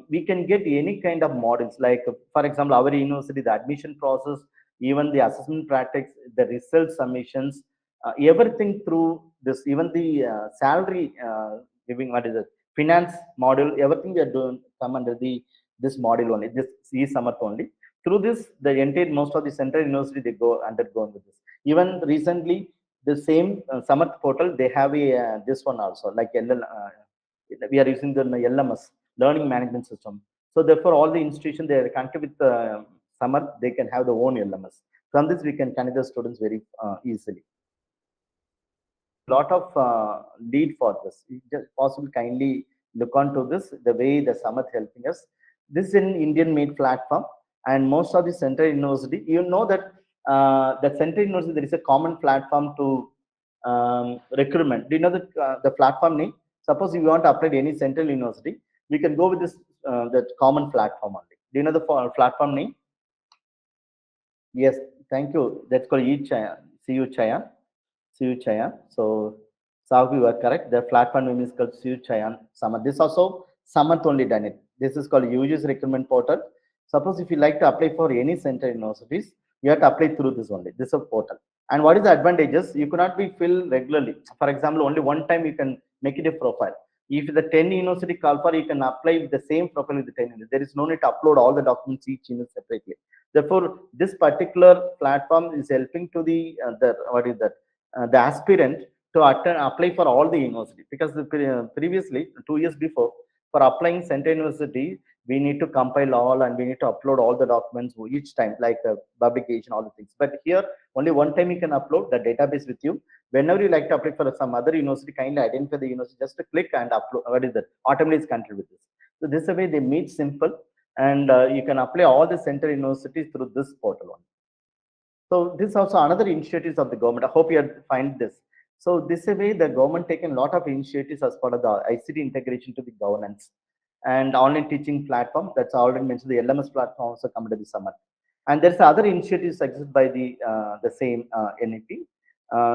We can get any kind of models, like for example, our university, the admission process, even the assessment practice, the result submissions, everything through this, even the salary giving, what is it, finance module, everything we are doing come under the this module only, this e-Samarth only. Through this, the entire most of the central university they go undergoing with this. Even recently, the same Samarth portal, they have a this one also, like we are using the LMS, learning management system. So therefore, all the institutions they are connected with Samarth, they can have their own LMS. From this, we can connect the students very easily. Lot of need for this. You just possibly kindly look onto this, the way the Samarth helping us. This is an Indian made platform, and most of the central university, you know that the central university, there is a common platform to recruitment. Do you know the platform name? Suppose if you want to apply to any central university, we can go with this that common platform only. Do you know the platform name? Yes, thank you. That's called e-Chaya. CU Chaya. CU Chaya. So, Sahu, you are correct. The platform name is called CU Chayan Samarth. This also Samarth only done it. This is called UG's recruitment portal. Suppose if you like to apply for any center universities, you have to apply through this only. This is a portal. And what is the advantages? You cannot be filled regularly. For example, only one time you can make it a profile. If the 10 university call for, you can apply with the same profile with the 10 university. There is no need to upload all the documents each email separately. Therefore, this particular platform is helping to the what is that the aspirant to apply for all the university, because previously 2 years before, for applying center university, we need to compile all and we need to upload all the documents each time, like publication, all the things. But here only one time you can upload the database with you. Whenever you like to apply for some other university, kindly identify the university, just to click and upload. What is that? Automatically is connected with this. So this is a way they meet simple, and you can apply all the center universities through this portal only. So this is also another initiatives of the government. I hope you find this. So this way the government taken a lot of initiatives as part of the ICT integration to the governance and online teaching platform. That's already mentioned. The LMS platform also come to the summer. And there's other initiatives existed by the same NEP.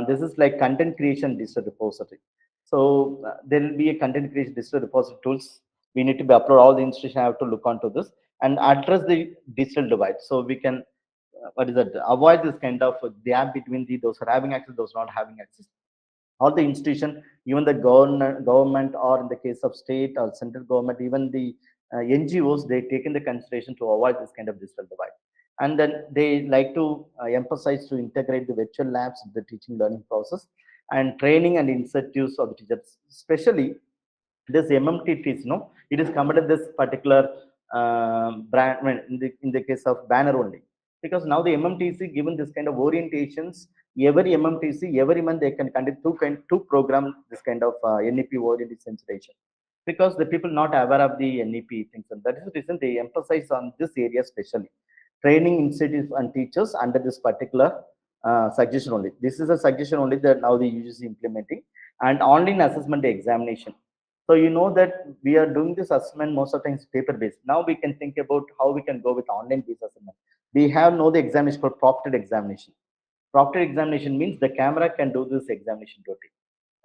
This is like content creation digital repository. So there will be a content creation digital repository tools. We need to be upload all the institutions have to look onto this and address the digital divide. So we can what is that, avoid this kind of gap between those who are having access, those not having access. All the institution, even the government, or in the case of state or central government, even the NGOs, they take in the consideration to avoid this kind of digital divide. And then they like to emphasize to integrate the virtual labs with the teaching learning process and training and incentives of the teachers, especially this MMTTs, no, it is covered this particular brand in the case of banner only, because now the MMTC given this kind of orientations, every MMTC every month they can conduct two program this kind of NEP oriented sensitization, because the people not aware of the NEP things, and that is the reason they emphasize on this area, especially training institutes and teachers under this particular suggestion only. This is a suggestion only that now the UGC implementing, and online assessment examination. So you know that we are doing this assessment most of the times paper based. Now we can think about how we can go with online based assessment. We have know the examination called proctored examination. Proctored examination means the camera can do this examination totally,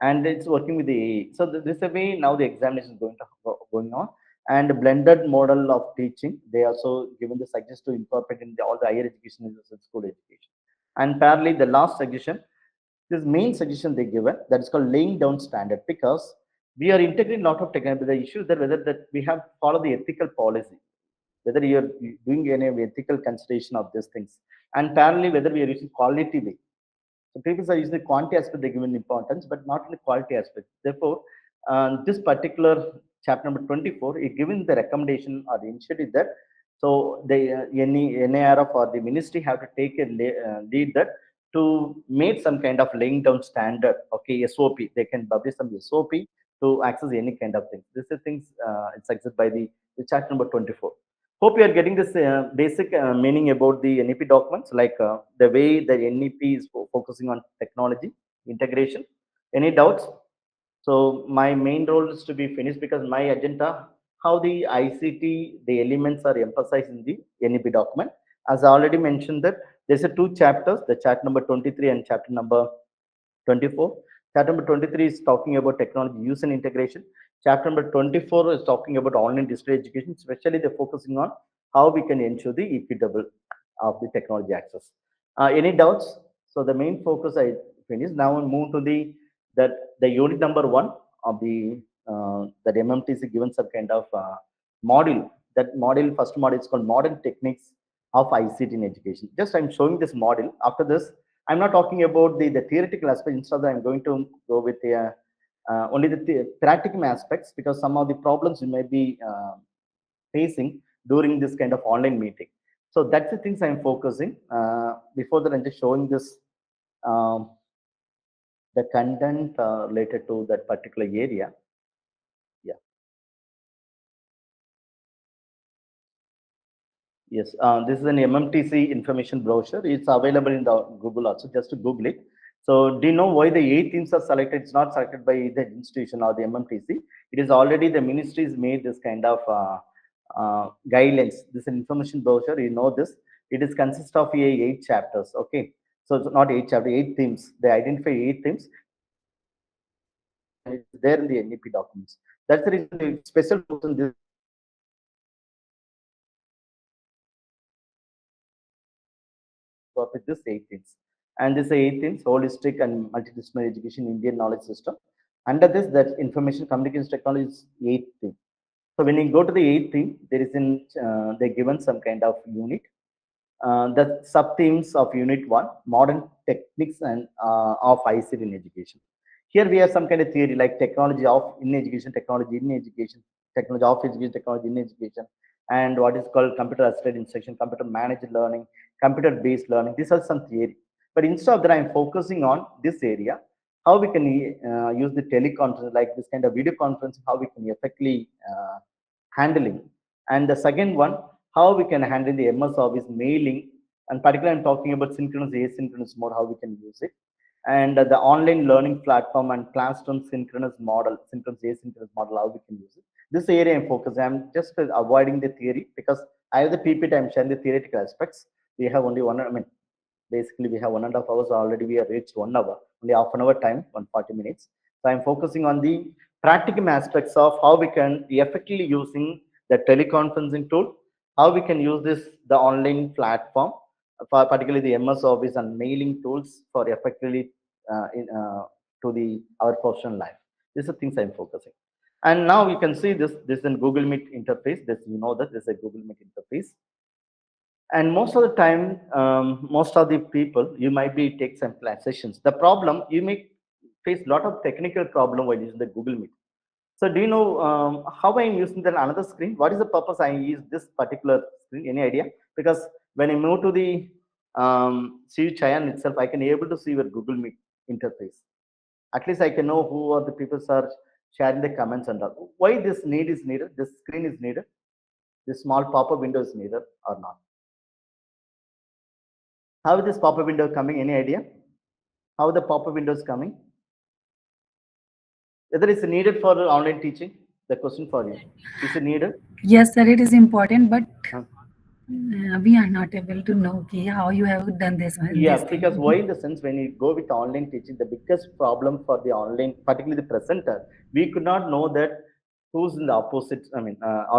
and it's working with the AI. So this is the way now the examination is going on. And blended model of teaching, they also given the suggestion to incorporate in all the higher education as well as school education. And parallelly, the last suggestion, this main suggestion they given, that is called laying down standard, because we are integrating a lot of technology. The issue is that whether that we have follow the ethical policy, whether you're doing any ethical consideration of these things, and parallelly whether we are using quality way. So people are using the quantity aspect, they given importance, but not in the quality aspect. Therefore, this particular chapter number 24 is given the recommendation or the initiative that so the any NARF or the ministry have to take a lead that to make some kind of laying down standard. Okay, SOP. They can publish some SOP to access any kind of thing. This is things it's accepted by the chapter number 24. Hope you are getting this basic meaning about the NEP documents, like the way the NEP is focusing on technology integration. Any doubts? So my main role is to be finished because my agenda, how the ICT, the elements are emphasized in the NEP document. As I already mentioned that there's a two chapters, the chapter number 23 and chapter number 24. Chapter number 23 is talking about technology use and integration. Chapter number 24 is talking about online digital education, especially they're focusing on how we can ensure the equitable of the technology access. Any doubts? So the main focus I finished. Now we move to that the unit number one of the that MMTC given some kind of module. That module, first module is called modern techniques of ICT in education. Just I'm showing this model. After this, I'm not talking about the theoretical aspect. Instead, I'm going to go with the only the practical aspects, because some of the problems you may be facing during this kind of online meeting. So that's the things I'm focusing. Before that, I'm just showing this um, the content related to that particular area. Yeah. Yes, this is an MMTC information brochure. It's available in the Google also. Just to Google it. So, do you know why the 8 themes are selected? It's not selected by the institution or the MMTC. It is already the ministries made this kind of guidelines. This is an information brochure. You know this. It is consists of 8 chapters. Okay, so it's not 8 chapters, 8 themes. They identify 8 themes. It's there in the NEP documents. That's the reason the special focus this with this 8 things. And this 8 things, holistic and multidisciplinary education, Indian knowledge system. Under this, that information communication technology is 8 thing. So when you go to the 8 thing, there is in they're given some kind of unit. The sub themes of unit one, modern techniques and of ICT in education. Here we have some kind of theory like technology of in education, technology in education, technology of education, technology in education, and what is called computer assisted instruction, computer managed learning, computer based learning. These are some theory. But instead of that, I'm focusing on this area, how we can use the teleconference, like this kind of video conference, how we can effectively handling. And the second one, how we can handle the MS Office mailing, and particularly I'm talking about synchronous, asynchronous mode, how we can use it. And the online learning platform and classroom synchronous model, synchronous, asynchronous model, how we can use it. This area I'm focusing. I'm just avoiding the theory because I have the PPT, I'm sharing the theoretical aspects. We have only one, I mean, basically we have 1.5 hours already. We have reached 1 hour, only half an hour time, 140 minutes. So I'm focusing on the practical aspects of how we can effectively using the teleconferencing tool, how we can use this the online platform, for particularly the MS Office and mailing tools for effectively to the our professional life. These are things I'm focusing. And now you can see this in Google Meet interface. This you know that this is a Google Meet interface. And most of the time, most of the people you might be take some class sessions. The problem you may face a lot of technical problem while using the Google Meet. So do you know how I am using then another screen? What is the purpose I use this particular screen? Any idea? Because when I move to the see Chayan itself, I can able to see your Google Meet interface. At least I can know who are the people are sharing the comments and all. Why this need is needed? This screen is needed. This small pop-up window is needed or not? How is this pop-up window coming? Any idea? How the pop-up window is coming? Whether it's needed for online teaching? The question for you. Is it needed? Yes, sir, it is important, but Huh? we are not able to know how you have done this Yeah, thing. because why in the sense when you go with online teaching, the biggest problem for the online, particularly the presenter, we could not know that who's in the opposite,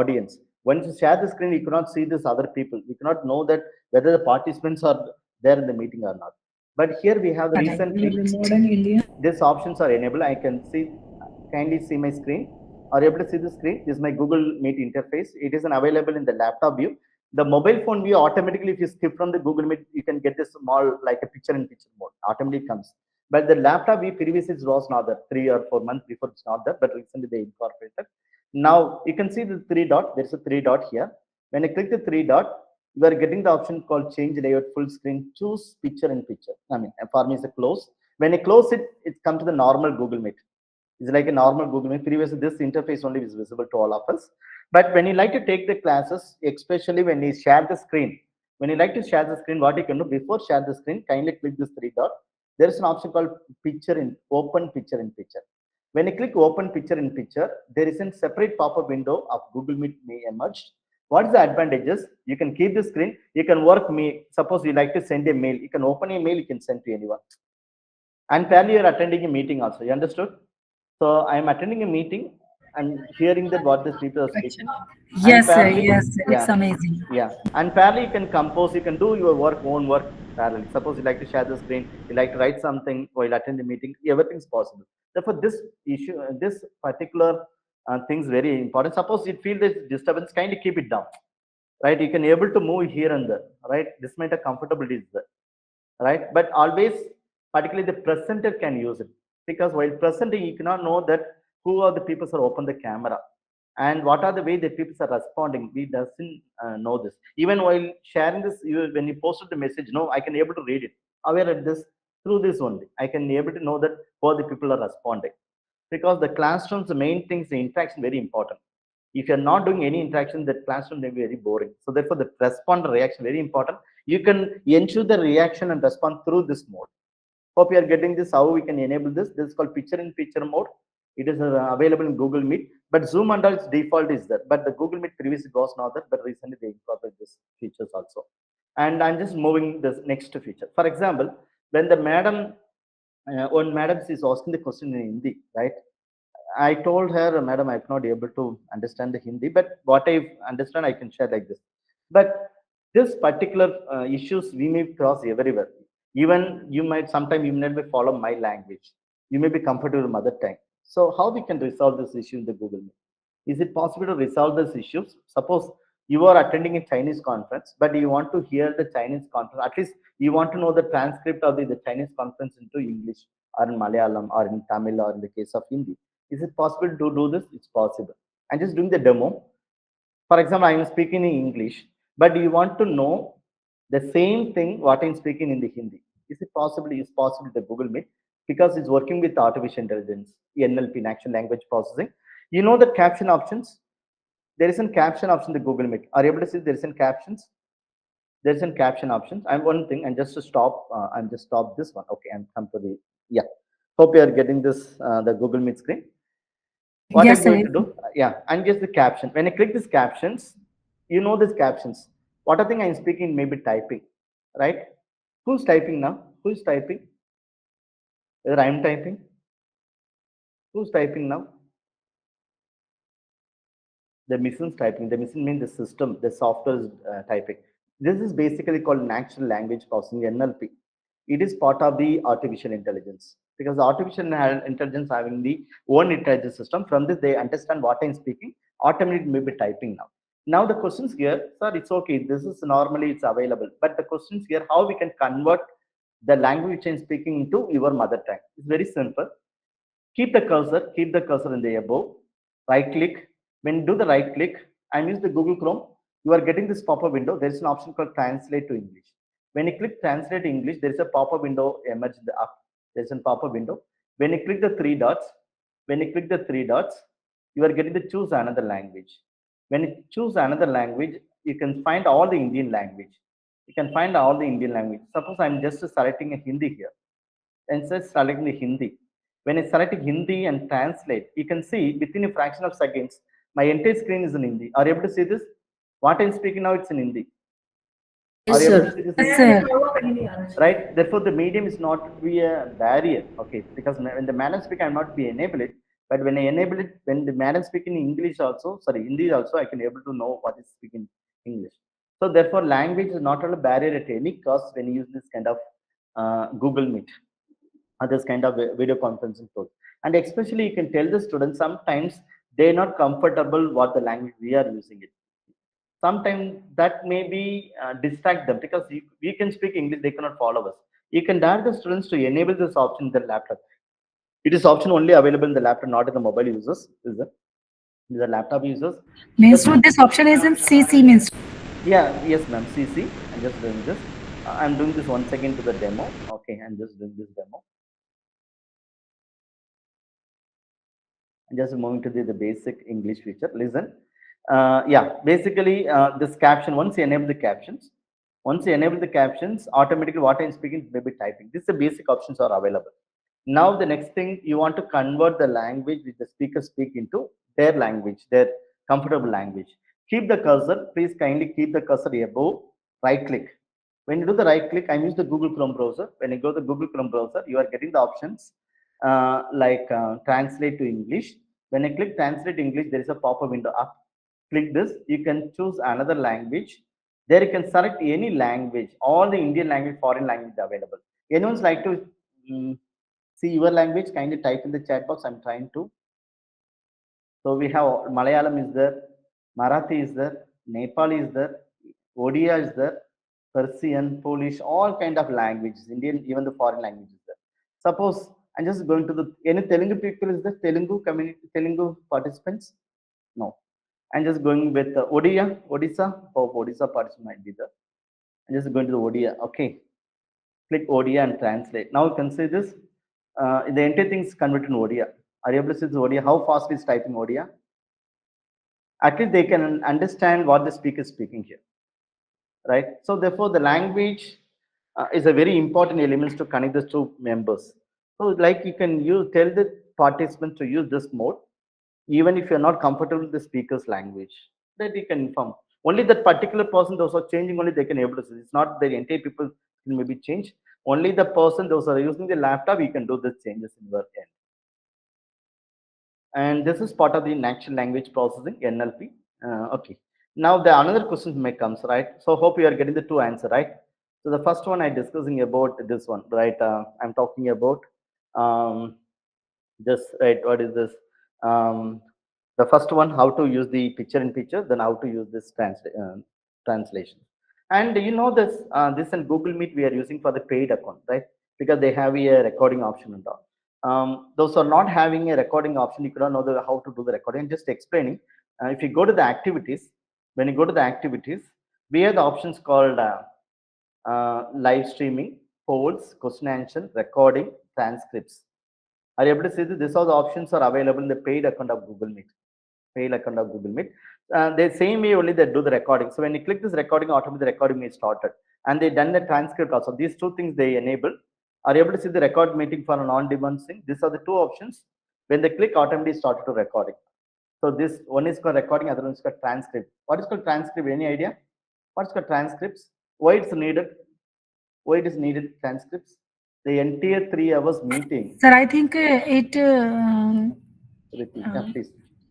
audience. Once you share the screen, you cannot see this other people. We cannot know that whether the participants are there in the meeting or not. But here we have the recently, Modern India. these options are enabled. I can see, kindly see my screen. Are you able to see the screen? This is my Google Meet interface. It is available in the laptop view. The mobile phone view automatically, if you skip from the Google Meet, you can get this small, like a picture in picture mode, automatically comes. But the laptop view previously it was not there. 3 or 4 months before it's not there, but recently they incorporated. Now you can see the three dot. There's a three dot here. When I click the three dot, you are getting the option called change layout full screen. Choose picture in picture. For me, it's a close. When I close it, it comes to the normal Google Meet. It's like a normal Google Meet. Previously, this interface only is visible to all of us. But when you like to take the classes, especially when you share the screen, when you like to share the screen, what you can do before share the screen, kindly click this three dot. There is an option called picture in open picture in picture. When you click open picture in picture, there is a separate pop-up window of Google Meet may emerge. What is the advantages? You can keep the screen. You can work me. Suppose you like to send a mail. You can open a mail. You can send to anyone. And parallel, you are attending a meeting also. You understood? So I am attending a meeting and hearing that what these people are speaking. And Yes, sir. parallel, Yes, sir. It's yeah, amazing. yeah. And parallel, you can compose. You can do your work, own work parallel. Suppose you like to share the screen, you like to write something while attending the meeting. Everything is possible. Therefore, this issue, this particular thing is very important. Suppose you feel this disturbance, kindly keep it down. Right? You can able to move here and there. Right? This might have comfortability is there, right? But always, particularly the presenter can use it, because while presenting, you cannot know that who are the people who open the camera and what are the way the people are responding. We doesn't know this. Even while sharing this, when you posted the message, no, I can able to read it. Aware of this through this only. I can able to know that how the people are responding, because the classroom's the main thing is the interaction very important. If you're not doing any interaction, that classroom may be very boring. So therefore, the respond reaction very important. You can ensure the reaction and respond through this mode. Hope you are getting this. How we can enable this? This is called picture in picture mode. It is available in Google Meet, but Zoom and all its default is there. But the Google Meet previously was not there, but recently they incorporated this features also. And I'm just moving this next feature. For example, when the madam, when madam is asking the question in Hindi, right? I told her, Madam, I'm not able to understand the Hindi, but what I understand, I can share like this. But this particular issues we may cross everywhere. Even you might sometime you may not follow my language. You may be comfortable with mother tongue. So how we can resolve this issue in the Google Meet? Is it possible to resolve these issues? Suppose you are attending a Chinese conference, but you want to hear the Chinese conference. At least you want to know the transcript of the Chinese conference into English or in Malayalam or in Tamil or in the case of Hindi. Is it possible to do this? It's possible. I'm just doing the demo. For example, I'm speaking in English, but you want to know the same thing what I'm speaking in the Hindi. Is it possible? It's possible the Google Meet, because it's working with artificial intelligence, NLP, natural language processing. You know the caption options. There is a caption option in the Google Meet. Are you able to see there is a captions? There is a caption options. I'm one thing, and just to stop, I'm just stop this one. Okay, I'm come to the, yeah. Hope you are getting this the Google Meet screen. What I'm Yes, going sir. to do, yeah, and just the caption. When I click these captions, you know these captions. What I think I'm speaking, maybe typing, right? Who's typing now? Who's typing? Whether I'm typing? Who's typing now? The machine's typing. The machine means the system, the software is typing. This is basically called natural language processing, NLP. It is part of the artificial intelligence, because the artificial intelligence having the own intelligence system. From this, they understand what I'm speaking. Automatically, maybe typing now. Now the questions here, sir, it's okay. This is normally it's available, but the questions here, how we can convert the language I'm speaking into your mother tongue? It's very simple. Keep the cursor in the above, right click. When you do the right click and use the Google Chrome, you are getting this pop-up window. There's an option called translate to English. When you click translate to English, there is a pop-up window emerge the up. There's a pop-up window. When you click the three dots, you are getting to choose another language. When you choose another language, you can find all the Indian language. You can find all the Indian language. Suppose I'm just selecting a Hindi here and just selecting the Hindi. When I select Hindi and translate, you can see within a fraction of seconds, my entire screen is in Hindi. Are you able to see this? What I'm speaking now, it's in Hindi. Are Yes, you able to sir. see this? Yes, In Hindi? sir. Right? Therefore, the medium is not to be a barrier. Okay, because when the madam speak, I'm not be enable it. But when I enable it, when the madam speak in English also, sorry, Hindi also, I can able to know what is speaking English. So therefore, language is not a barrier at any cost when you use this kind of Google Meet or this kind of video conferencing tool. And especially, you can tell the students sometimes they're not comfortable what the language we are using it. Sometimes that may be distract them because we can speak English, they cannot follow us. You can direct the students to enable this option in the laptop. It is option only available in the laptop, not in the mobile users. Is it? The laptop users. Means Just to this option is in CC means. yeah, yes, ma'am. CC. I'm just doing this. I'm doing this once again to the demo. Okay, I'm just doing this demo. Just moving to the basic English feature. Listen, yeah, basically this caption. Once you enable the captions, automatically what I'm speaking may be typing. This is the basic options are available. Now the next thing you want to convert the language which the speaker speak into their language, their comfortable language. Keep the cursor. Please kindly keep the cursor above. Right click. When you do the right click, I'm using the Google Chrome browser. When you go to the Google Chrome browser, you are getting the options like translate to English. When I click translate English, there is a pop-up window up. Click this. You can choose another language. There you can select any language. All the Indian language, foreign language available. Anyone's like to see your language? Kindly type in the chat box. I'm trying to. So we have Malayalam is there, Marathi is there, Nepali is there, Odia is there, Persian, Polish, all kind of languages, Indian, even the foreign languages there. Suppose I'm just going to the any Telugu people is there, Telugu community, Telugu participants? No. I'm just going with Odisha. Hope Odisha participants might be there. I'm just going to the Odia. Okay. Click Odia and translate. Now you can see this. The entire thing is converted in Odia. Are you able to see this Odia? How fast is typing Odia? At least they can understand what the speaker is speaking here, right? So therefore, the language is a very important element to connect the two members. So like you can use tell the participants to use this mode, even if you're not comfortable with the speaker's language, that you can inform. Only that particular person those are changing, only they can able to see. It's not the entire people can maybe change. Only the person those are using the laptop, you can do the changes in your end. And this is part of the natural language processing NLP. Okay. Now the another question may comes, right? So hope you are getting the two answer, right? So the first one I discussing about this one, right? I'm talking about this, right? What is this? The first one, how to use the picture in picture, then how to use this translation. And you know this, this and Google Meet we are using for the paid account, right? Because they have a recording option and all. Those are not having a recording option, you cannot know how to do the recording. Just explaining. If you go to the activities, when you go to the activities, we have the options called live streaming, polls, question answer, recording, transcripts. Are you able to see that these are the options are available in the paid account of Google Meet? Paid account of Google Meet. The same way only they do the recording. So when you click this recording, automatically the recording is started. And they done the transcript also. These two things they enable. Are you able to see the record meeting for an on-demand thing? These are the two options. When they click, automatically started to recording. So this one is called recording, other one is called transcript. What is called transcript? Any idea? What's called transcripts? Why it's needed? Why it is needed transcripts? The entire 3 hours meeting. Sir, I think it Repeat, please.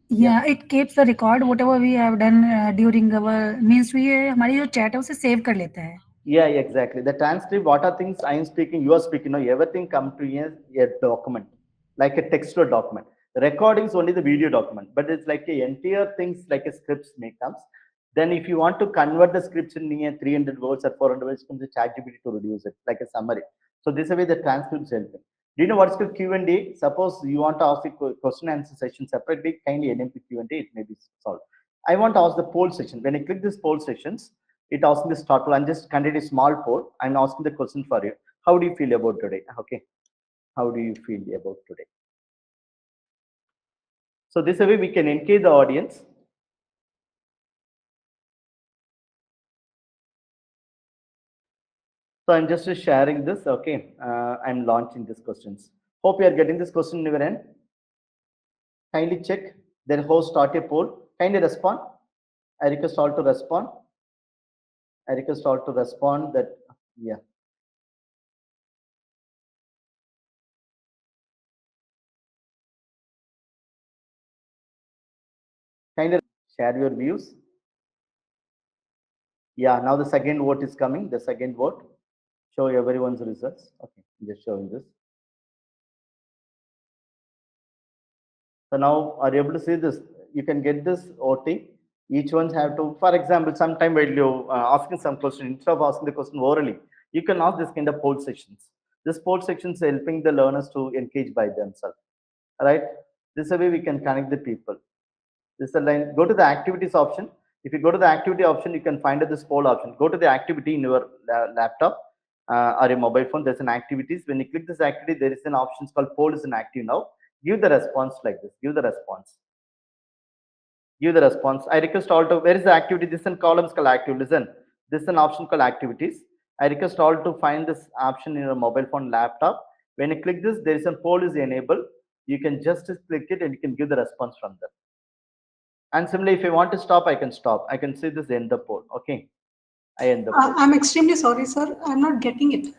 yeah, it keeps the record whatever we have done during our means we हमारी जो chat है उसे save कर लेता है. Yeah, exactly. The transcript, what are things I am speaking, you are speaking, no, everything come to a document, like a textual document. The recording is only the video document, but it's like a entire things like a scripts may comes. Then if you want to convert the scripts in near 300 words or 400 words, comes the ChatGPT to reduce it, like a summary. So this way the transcript is helping. Do you know what's called Q&A? Suppose you want to ask a question answer session separately, kindly enable Q&A, it may be solved. I want to ask the poll section. When I click this poll sections, it asks me to start poll. I'm just conducting a small poll. I'm asking the question for you. How do you feel about today? Okay. How do you feel about today? So this way we can engage the audience. So I'm just sharing this. Okay, I'm launching these questions. Hope you are getting this question in your end. Kindly check. Then host start a poll. Kindly respond. I request all to respond. I request all to respond that, yeah. Kindly share your views. Yeah, now the second vote is coming. The second vote. Show everyone's results. Okay, just showing this. So now are you able to see this? You can get this voting. Each one's have to, for example, sometime while you asking some question, instead of asking the question orally, you can ask this kind of poll sections. This poll sections helping the learners to engage by themselves. Right? This is a way we can connect the people. This is a line. Go to the activities option. If you go to the activity option, you can find this poll option. Go to the activity in your laptop or your mobile phone. There's an activities. When you click this activity, there is an option called poll is an active now. Give the response like this. Give the response. Give the response. I request all to, where is the activity? This is in columns called active. Listen, this is an option called activities. I request all to find this option in your mobile phone, laptop. When you click this, there is a poll is enabled. You can just click it and you can give the response from there. And similarly, if I want to stop, I can stop. I can see this end the poll. Okay, I end the poll. I'm extremely sorry, sir. I'm not getting it.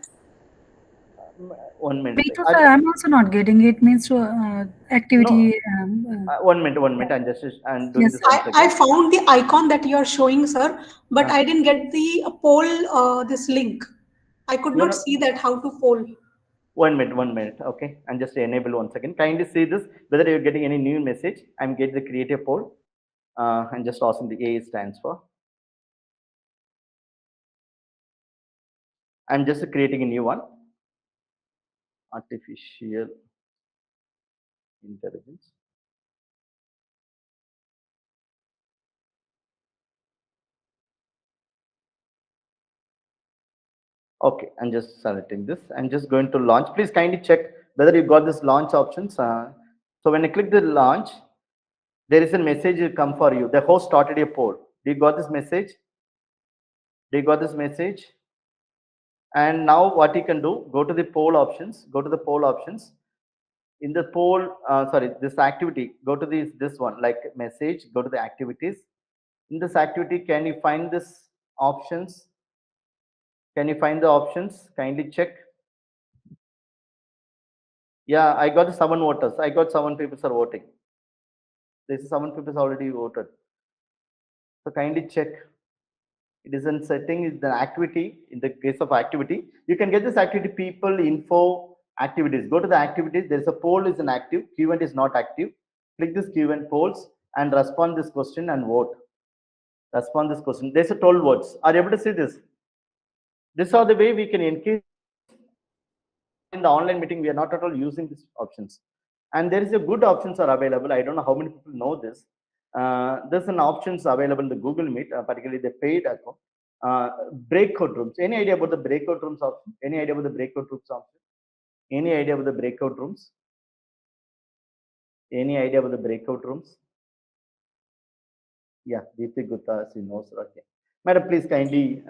1 minute. Me too, sir. I'm also not getting it. Means activity. No, 1 minute. 1 minute. I'm doing Yes, this sir. once I again. found the icon that you are showing, sir, but I didn't get the poll, this link. I could You not know, see that how to poll. 1 minute. 1 minute. Okay, and just enable once again. Kindly see this. Whether you're getting any new message, I'm getting the creative poll. And just asking the A stands for. I'm just creating a new one. Artificial intelligence. Okay, I'm just selecting this. I'm just going to launch. Please kindly check whether you got this launch options. So when I click the launch, there is a message will come for you. The host started a poll. Do you got this message? Do you got this message? And now what you can do, go to the poll options, go to the poll options. In the poll, sorry, this activity, go to this one, like message, go to the activities. In this activity, can you find this options? Can you find the options? Kindly check. Yeah, I got the 7 voters. I got 7 people are voting. There's 7 people already voted. So kindly check. It is in setting is the activity. In the case of activity, you can get this activity people info activities. Go to the activities. There is a poll is inactive. Q&A is not active. Click this Q&A polls and respond this question and vote. Respond this question. There's a 12 votes. Are you able to see this? This are the way we can engage in the online meeting. We are not at all using these options, and there is a good options are available. I don't know how many people know this. There's an options available in the Google Meet, particularly the paid account. Breakout rooms. Any idea about the breakout rooms option? Any idea about the breakout rooms option? Any idea about the breakout rooms? Any idea about the breakout rooms? Yeah, Deepthi Gupta, she knows. Okay, madam, please kindly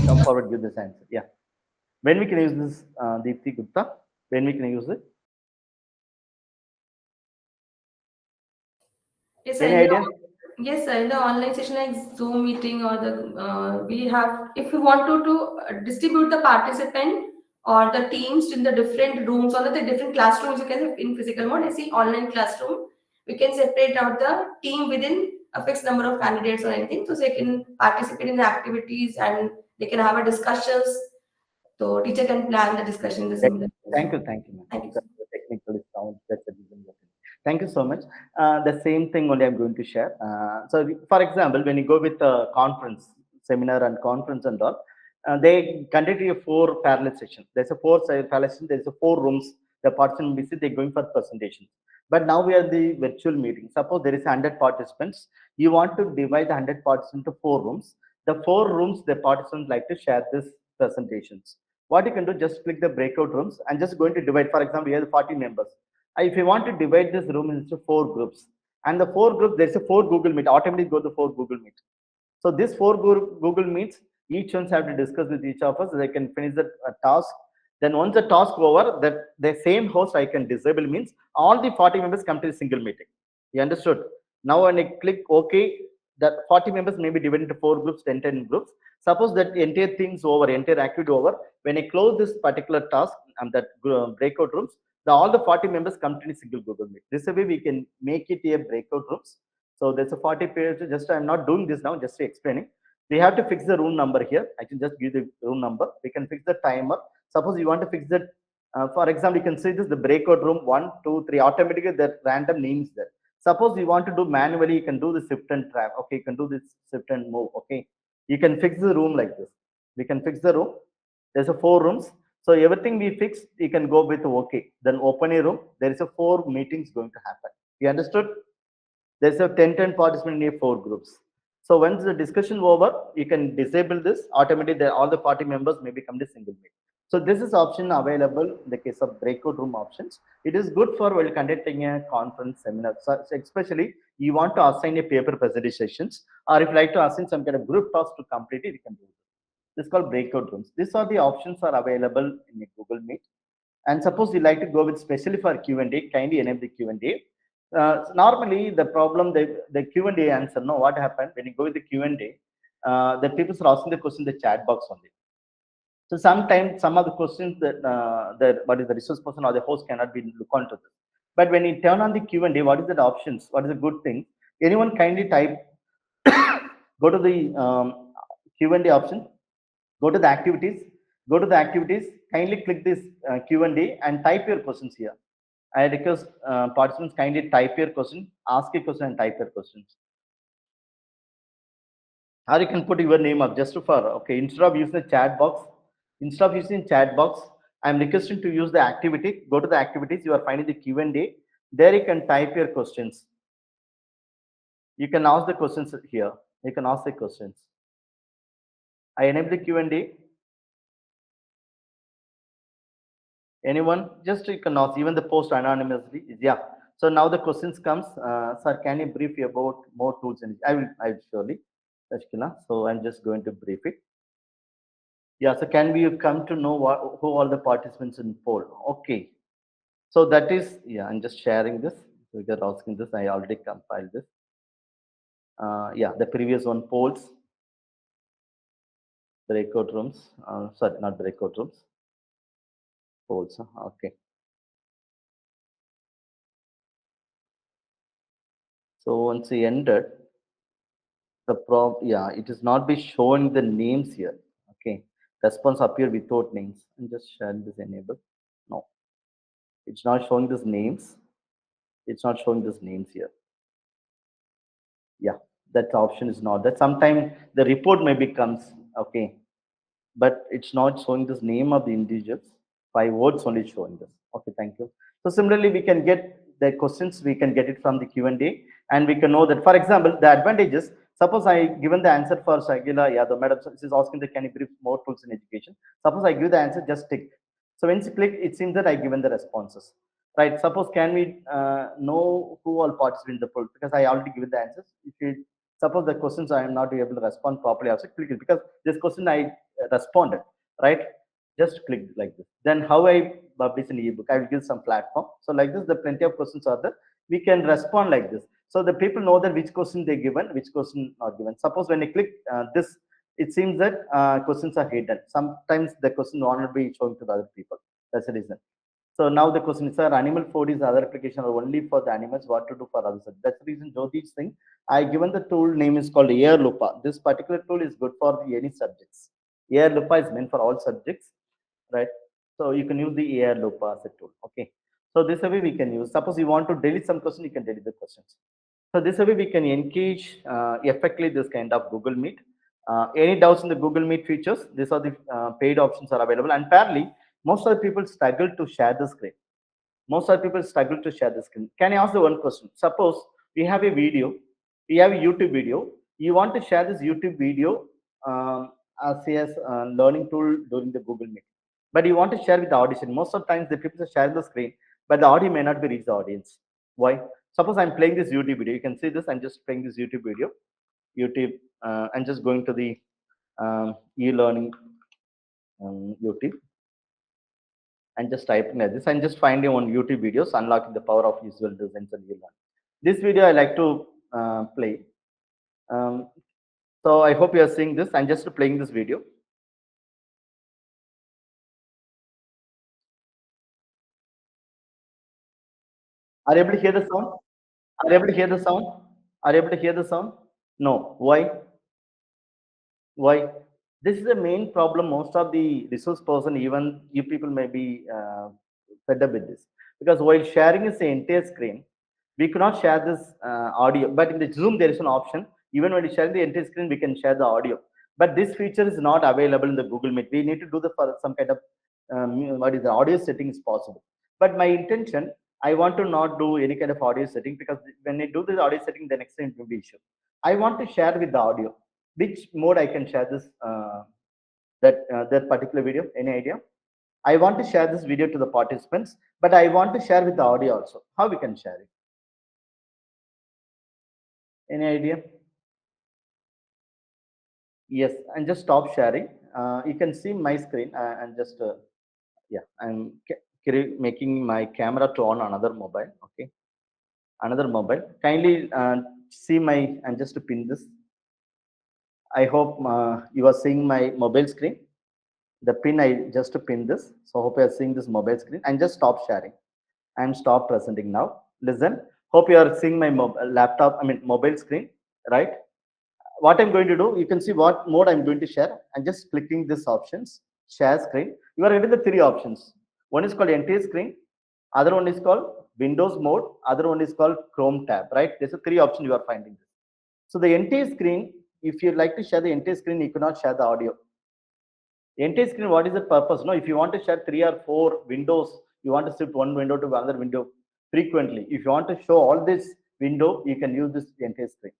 come forward with this answer. Yeah, when we can use this, Deepthi Gupta? When we can use it? Yes, Any sir. idea? Yes, sir. In the online session like Zoom meeting or the we have, if you want to distribute the participant or the teams in the different rooms or the different classrooms, you can in physical mode. I see online classroom. We can separate out the team within a fixed number of candidates or anything, so they can participate in the activities and they can have a discussions. So teacher can plan the discussion in the similar way. Thank So, you, ma'am. thank you, That's sir. the technical sound. That's the reason. Thank you so much. The same thing only I'm going to share. For example, when you go with a conference, seminar and conference and all, they conduct a 4 parallel session. There's a 4 parallel session. There's a 4 rooms. The participant visit. They're going for presentations. But now we are the virtual meeting. Suppose there is 100 participants. You want to divide the 100 participants into 4 rooms. The 4 rooms, the participants like to share this presentations. What you can do, just click the breakout rooms and just going to divide. For example, you have 40 members. If you want to divide this room into 4 groups, and the 4 groups, there's a 4 Google Meet, automatically go to 4 Google Meet. So this 4 Google Meets, Each ones have to discuss with each of us. They can finish the task. Then once the task over, that the same host I can disable means all the 40 members come to a single meeting. You understood? Now when I click OK, that 40 members may be divided into 4 groups, 10 groups. Suppose that entire thing's over, entire activity over. When I close this particular task and that breakout rooms, all the 40 members come to a single Google Meet. This way we can make it a breakout rooms. So there's a 40 page. Just I'm not doing this now, just explaining. We have to fix the room number here. I can just give the room number. We can fix the timer. Suppose you want to fix that. For example, you can see this the breakout room 1, 2, 3. Automatically, the random names there. Suppose you want to do manually, you can do the shift and trap. Okay, you can do this shift and move. Okay, you can fix the room like this. We can fix the room. There's a 4 rooms. So everything we fix, you can go with OK. Then open a room. There is a 4 meetings going to happen. You understood? There's a 10 participants in 4 groups. So once the discussion over, you can disable this. Automatically, all the 40 members may become the single meeting. So this is option available in the case of breakout room options. It is good for while conducting a conference seminar. So especially you want to assign a paper presentations, or if you like to assign some kind of group task to complete it, you can do it. This is called breakout rooms. These are the options are available in a Google Meet. And suppose you like to go with especially for Q&A, kindly enable the Q&A. Normally, the problem, the Q&A answer, no, what happened when you go with the Q&A, the people are asking the question in the chat box only. So sometimes some of the questions that what is the resource person or the host cannot be look onto this. But when you turn on the Q&A, what is the options? What is the good thing? Anyone kindly type, go to the Q&A option, go to the activities, kindly click this Q&A and type your questions here. I request participants kindly type your question, ask a question and type your questions. Or you can put your name up just for, okay, instead of using the chat box, I'm requesting to use the activity. Go to the activities, you are finding the Q&A. There you can type your questions. You can ask the questions here. You can ask the questions. I enable the Q&A. Anyone? Just you can ask, even the post anonymously. Yeah. So now the questions comes. Sir, can you brief about more tools? And I will surely. So I'm just going to brief it. Yeah. So can we come to know who all the participants in poll? Okay. So that is, yeah, I'm just sharing this. So you're asking this. I already compiled this. Yeah, the previous one polls, breakout rooms. Sorry, not breakout rooms. Polls. Okay. So once we ended, yeah, it is not be showing the names here. Okay, response appear without names. I'm just sharing this enable. No, it's not showing these names. It's not showing these names here. Yeah, that option is not that. Sometimes the report maybe comes. Okay, but it's not showing this name of the individuals. 5 words only showing this. Okay, thank you. So similarly, we can get the questions. We can get it from the Q&A, and we can know that. For example, the advantages. Suppose I given the answer for Shagila. Yeah, the madam is asking the can you brief more tools in education. Suppose I give the answer, just tick. So when you click, it seems that I given the responses. Right. Suppose can we know who all participate in the poll, because I already given the answers. If you suppose the questions I am not able to respond properly, also click it, because this question I responded, right? Just click like this. Then how I publish an ebook, I will give some platform. So like this, the plenty of questions are there. We can respond like this. So the people know that which question they given, which question not given. Suppose when I click this, it seems that questions are hidden. Sometimes the question will not be shown to the other people. That's the reason. So now the question is, sir, animal food is other application or only for the animals? What to do for others? That's the reason Jyoti's thing. I given the tool name is called Air Lupa. This particular tool is good for any subjects. Air Lupa is meant for all subjects, right? So you can use the Air Lupa as a tool. Okay. So this way we can use. Suppose you want to delete some question, you can delete the questions. So this way we can engage effectively this kind of Google Meet. Any doubts in the Google Meet features? These are the paid options are available. And apparently, most of the people struggle to share the screen. Most of the people struggle to share the screen. Can I ask the one question? Suppose we have a video, we have a YouTube video. You want to share this YouTube video as a learning tool during the Google Meet, but you want to share with the audience. Most of the times, the people are sharing the screen, but the audio may not be reach the audience. Why? Suppose I'm playing this YouTube video. You can see this. I'm just playing this YouTube video. YouTube. I'm just going to the e-learning YouTube, and just typing like this and just finding on YouTube videos, unlocking the power of visual designs and e-learning. This video I like to play. So I hope you are seeing this. I'm just playing this video. Are you able to hear the sound? Are you able to hear the sound? Are you able to hear the sound? No. Why? Why? This is the main problem. Most of the resource person, even you people may be fed up with this, because while sharing is the entire screen, we cannot share this audio. But in the Zoom, there is an option. Even when you share the entire screen, we can share the audio. But this feature is not available in the Google Meet. We need to do the for some kind of what is the audio setting is possible. But my intention, I want to not do any kind of audio setting, because when I do the audio setting, the next time it will be issue. I want to share with the audio. Which mode I can share this that particular video? Any idea? I want to share this video to the participants, but I want to share with the audio also. How we can share it? Any idea? Yes, and just stop sharing. You can see my screen and just yeah, I'm making my camera to on another mobile. Okay, another mobile. Kindly see my and just to pin this. I hope you are seeing my mobile screen. The pin I just to pin this. So hope you are seeing this mobile screen and just stop sharing. I'm stop presenting now. Listen. Hope you are seeing my laptop. I mean mobile screen, right? What I'm going to do, you can see what mode I'm going to share. I'm just clicking this options, share screen. You are getting the three options. One is called entire screen, other one is called Windows mode, other one is called Chrome tab, right? There's a three options you are finding. So the entire screen, if you like to share the entire screen, you cannot share the audio. Entire screen, what is the purpose? No, if you want to share 3 or 4 windows, you want to shift one window to another window frequently. If you want to show all this window, you can use this entire screen.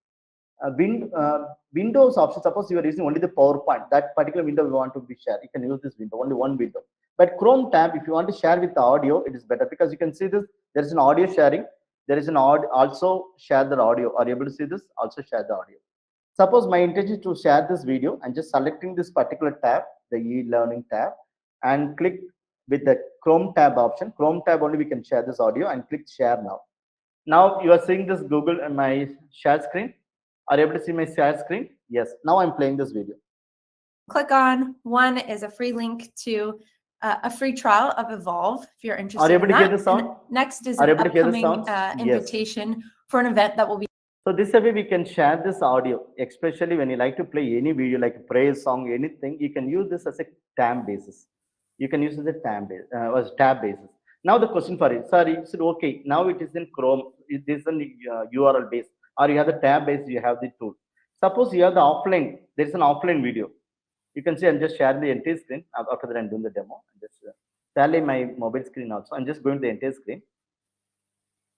Windows option, suppose you are using only the PowerPoint, that particular window we want to be shared, you can use this window, only one window. But Chrome tab, if you want to share with the audio, it is better, because you can see this, there is an audio sharing, there is an audio, also share the audio. Are you able to see this? Also share the audio. Suppose my intention is to share this video, and just selecting this particular tab, the e-learning tab, and click with the Chrome tab option. Chrome tab only we can share this audio, and click share now. Now you are seeing this Google and my share screen. Are you able to see my share screen? Yes. Now I'm playing this video. Click on one is a free link to a free trial of Evolve if you're interested. Are you able in to hear that. the sound? And next is Are you an able to hear the upcoming sound? Yes. invitation for an event that will be. So this way we can share this audio, especially when you like to play any video like a praise song, anything. You can use this as a tab basis. You can use it as a tab basis. Now the question for it, sorry, said okay. Now it is in Chrome. It is an URL base, or you have the tab base. You have the tool. Suppose you have the offline. There is an offline video. You can see I'm just sharing the entire screen. After that I'm doing the demo. I'm just sharing my mobile screen also. I'm just going to the entire screen.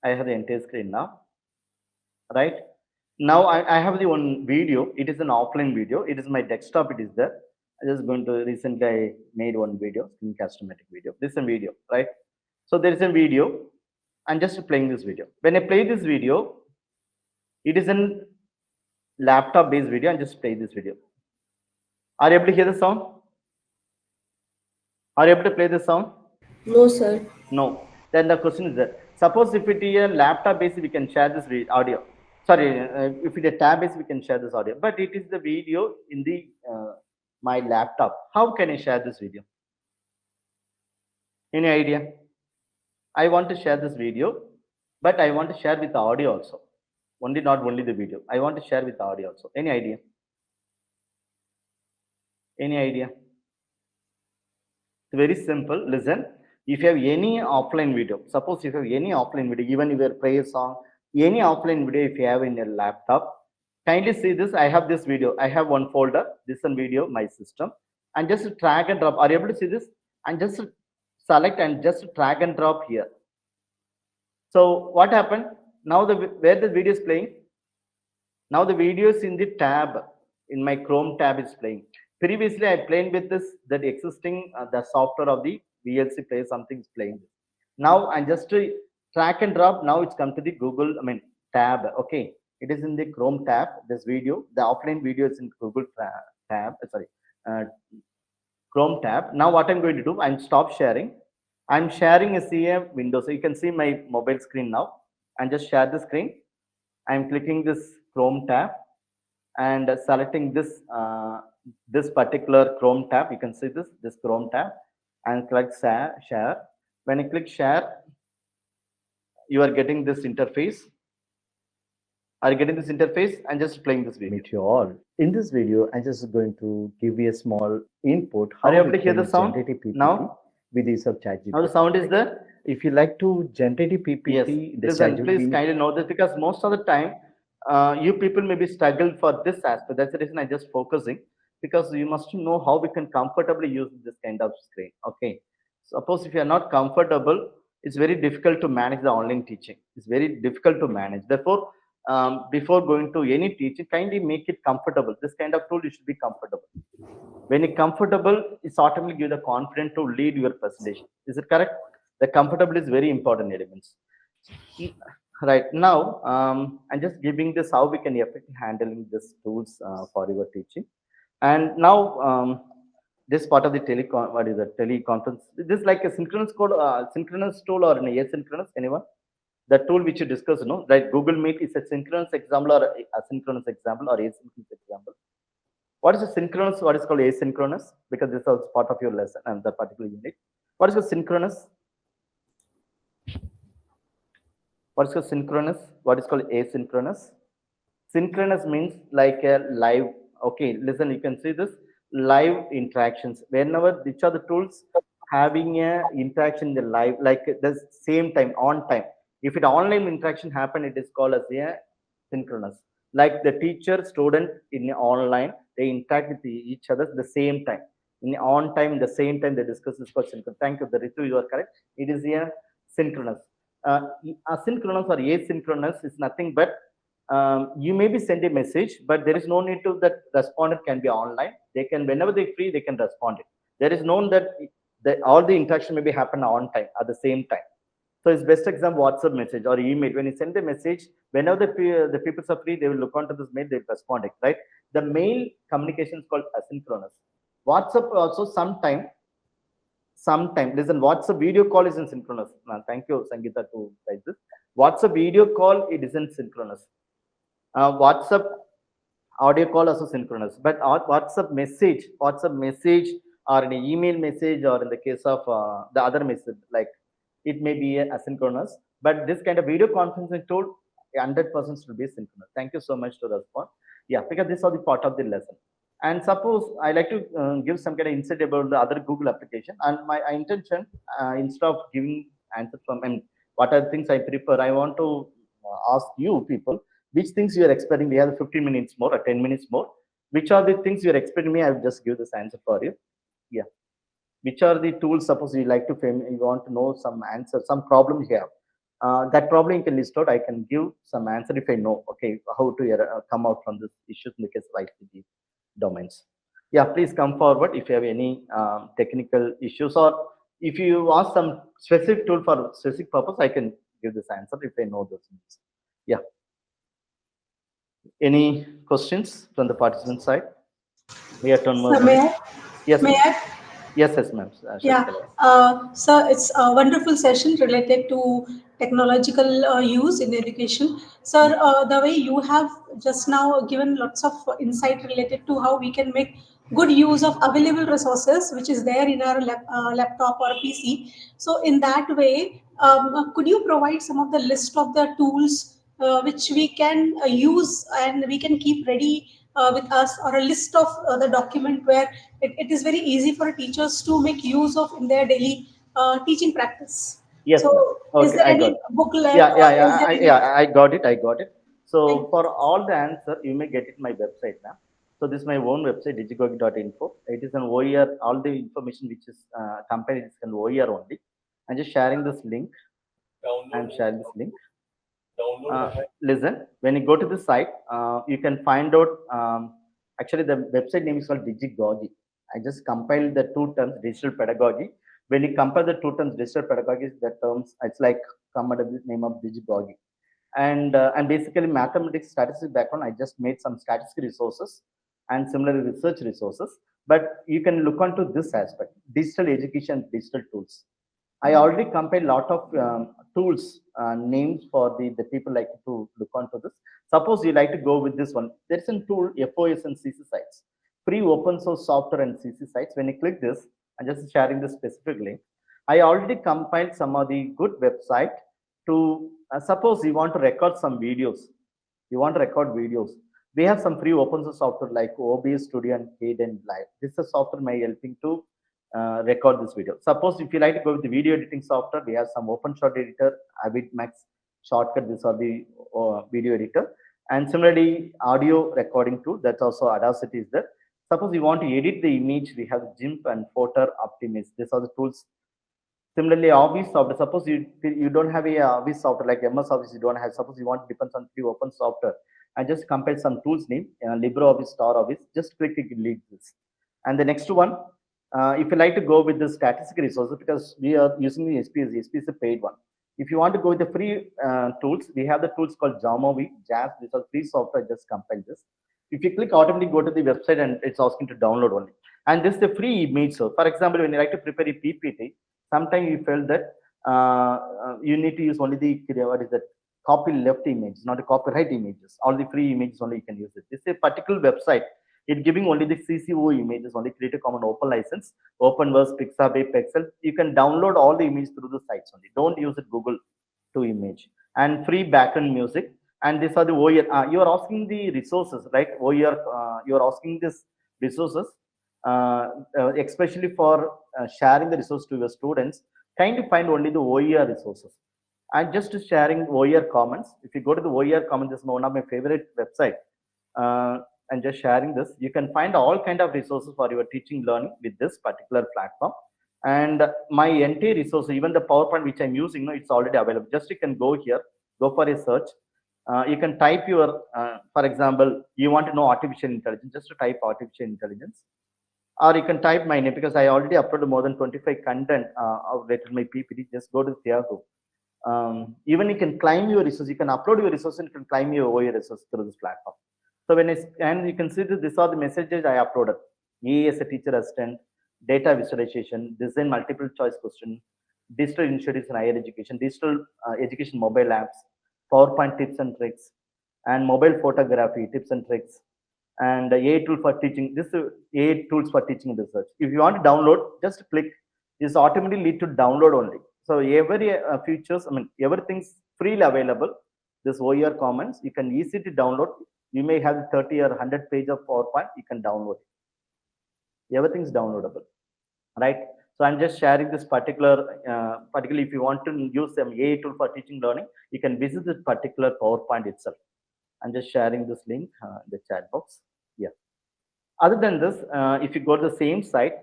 I have the entire screen now. Right now I have the one video. It is an offline video. It is my desktop. It is there. I just going to recently I made one video, screencast-o-matic video. This is a video, right? So there is a video. I'm just playing this video. When I play this video, it is an laptop-based video. And just play this video. Are you able to hear the sound? Are you able to play the sound? No, sir. No. Then the question is that suppose if it is a laptop based, we can share this audio. Sorry, if it is a tab based, we can share this audio. But it is the video in the my laptop. How can I share this video? Any idea? I want to share this video, but I want to share with the audio also. Not only the video. I want to share with the audio also. Any idea? Any idea? It's very simple. Listen. If you have any offline video, suppose if you have any offline video, even if your prayer song, any offline video, if you have in your laptop, kindly see this. I have this video. I have one folder, this one video, my system, and just drag and drop. Are you able to see this? And just select and just drag and drop here. So what happened? Now where the video is playing? Now the video is in the tab, in my Chrome tab is playing. Previously, I played with this, that existing, the software of the VLC player, something is playing. Now I just drag and drop. Now it's come to the Google, tab. Okay. It is in the Chrome tab, this video. The offline video is in Google tab, uh, Chrome tab. Now what I'm going to do, I'm stop sharing. I'm sharing a CM window. So you can see my mobile screen now. And just share the screen. I'm clicking this Chrome tab and selecting this particular Chrome tab. You can see this Chrome tab and click share. When you click share, you are getting this interface. Are you getting this interface? I'm just playing this video. Meet you all. In this video, I'm just going to give you a small input. Are you able to hear the sound now? With the use of ChatGPT. Now the sound is there. If you like to generate a PPT, yes. Listen, please kindly know this, because most of the time, you people maybe struggle for this aspect. That's the reason I just focusing, because you must know how we can comfortably use this kind of screen. Okay. Suppose if you are not comfortable, it's very difficult to manage the online teaching. It's very difficult to manage. Therefore, before going to any teaching, kindly make it comfortable. This kind of tool, you should be comfortable. When you're comfortable, it's automatically give the confidence to lead your presentation. Is it correct? The comfortable is very important elements. Right now, I'm just giving this how we can effectively handling this tools for your teaching. And now, this part of the teleconference. This is like a synchronous tool or an asynchronous? Anyone? The tool which you discussed, no, like Google Meet is a synchronous example or asynchronous example or asynchronous example. What is a synchronous? What is called asynchronous? Because this is part of your lesson and the particular unit. What is a synchronous? What is called synchronous? What is called asynchronous? Synchronous means like a live. Okay, listen, you can see this live interactions. Whenever which are the tools having a interaction in the live, like the same time, on time. If it online interaction happen, it is called as a synchronous. Like the teacher, student in online, they interact with each other at the same time. In on time, the same time they discuss this for synchronous. Thank you, the Ritu, you are correct. It is a synchronous. Asynchronous or asynchronous is nothing but you may be send a message, but there is no need to that respondent can be online. They can, whenever they free, they can respond it. There is known that all the interaction may be happen on time at the same time. So it's best example WhatsApp message or email. When you send a message, whenever the people are free, they will look onto this mail, they will respond it, right? The mail communication is called asynchronous. WhatsApp also sometime, listen, WhatsApp video call is in synchronous. Thank you, Sangeeta, to write this. WhatsApp video call, it isn't synchronous. WhatsApp audio call also synchronous, but WhatsApp message or an email message, or in the case of the other message, like it may be asynchronous, but this kind of video conferencing tool, 100% should be synchronous. Thank you so much to respond. Yeah, because this is the part of the lesson. And suppose I like to give some kind of insight about the other Google application, and my intention, instead of giving answer from and what are the things I prepare, I want to ask you people which things you are expecting. We have 15 minutes more or 10 minutes more. Which are the things you are expecting me? I will just give this answer for you. Yeah. Which are the tools? Suppose you like to you want to know some answer, some problem here. That problem you can list out. I can give some answer if I know. Okay, how to come out from this issues in the case of ICT domains. Yeah, please come forward if you have any technical issues, or if you ask some specific tool for specific purpose, I can give this answer if I know those things. Yeah. Any questions from the participant side? We have 10 more So minutes. Yes, may I? Yes, ma'am. Yeah, so it's a wonderful session related to technological use in education. Sir, the way you have just now given lots of insight related to how we can make good use of available resources, which is there in our laptop or PC. So in that way, could you provide some of the list of the tools which we can use and we can keep ready with us, or a list of the document where it is very easy for teachers to make use of in their daily teaching practice. Yes, So okay, is there I any got it. booklet? Yeah, Or is there any... I got it. So Thank for all the answer, you may get it my website now. So this is my own website, digigogi.info. It is an OER. All the information which is company is an OER only. I'm just sharing this link. I'm sharing this link. Listen, when you go to the site, you can find out. Actually, the website name is called Digigogi. I just compiled the two terms, digital pedagogy. When you compare the two terms, digital pedagogy, the terms, it's like come under the name of Digigogi. And basically mathematics, statistics background, I just made some statistical resources. and similar research resources. But you can look onto this aspect, digital education, digital tools. I already compiled a lot of tools, names for the people like to look onto this. Suppose you like to go with this one. There's a tool, FOS and CC sites, free open source software and CC sites. When you click this, I'm just sharing this specifically. I already compiled some of the good website to, suppose you want to record some videos. You want to record videos. We have some free open source software like OBS Studio and Cadence Live. This is software my helping to record this video. Suppose if you like to go with the video editing software, we have some OpenShot editor, Avid Max, Shortcut. These are the video editor. And similarly, audio recording tool. That's also Audacity is there. Suppose you want to edit the image, we have GIMP and Photo Optimist. These are the tools. Similarly, Office software. Suppose you don't have a Office software like MS Office, you don't have. Suppose you want to depend on free open software. I just compare some tools name, LibreOffice, Star Office. Just click delete this. And the next one, if you like to go with the statistical resources, because we are using the SPS, the SPS is a paid one. If you want to go with the free tools, we have the tools called Jamovi, Jazz. These are free software. Just compile this. If you click, automatically go to the website and it's asking to download only. And this is the free image. So, for example, when you like to prepare a PPT, sometimes you felt that you need to use only the what is that copy left image, not a copyright images. All the free images only you can use it. This is a particular website. It giving only the CCO images, only Creative Commons open license, OpenVerse, Pixabay, Pexel. You can download all the images through the sites only. Don't use it Google to image. And free background music. And these are the OER. You are asking the resources, right? OER. You are asking this resources, especially for sharing the resource to your students. Trying to find only the OER resources. And just sharing OER comments. If you go to the OER comments, this is one of my favorite website. And just sharing this, you can find all kind of resources for your teaching learning with this particular platform. And my entire resource, even the PowerPoint which I'm using, it's already available. Just you can go here, go for a search. You can type your, for example, you want to know artificial intelligence, just to type artificial intelligence. Or you can type my name, because I already uploaded more than 25 content related my PPT. Just go to Thiyagu. Even you can claim your resource, you can upload your resource and you can claim your OER resource through this platform. So when I scan, you can see that these are the messages I uploaded. EA as a teacher assistant, data visualization, design multiple choice question, digital initiatives in higher education, digital education mobile apps, PowerPoint tips and tricks, and mobile photography tips and tricks, and AI tool for teaching. This is AI tools for teaching and research. If you want to download, just click. This automatically lead to download only. So every features, everything's freely available. This OER comments, you can easily download. You may have 30 or 100 page of PowerPoint, you can download it. Everything's downloadable, right? So I'm just sharing this particularly if you want to use some AI tool for teaching learning, you can visit this particular PowerPoint itself. I'm just sharing this link in the chat box. Yeah. Other than this, if you go to the same site,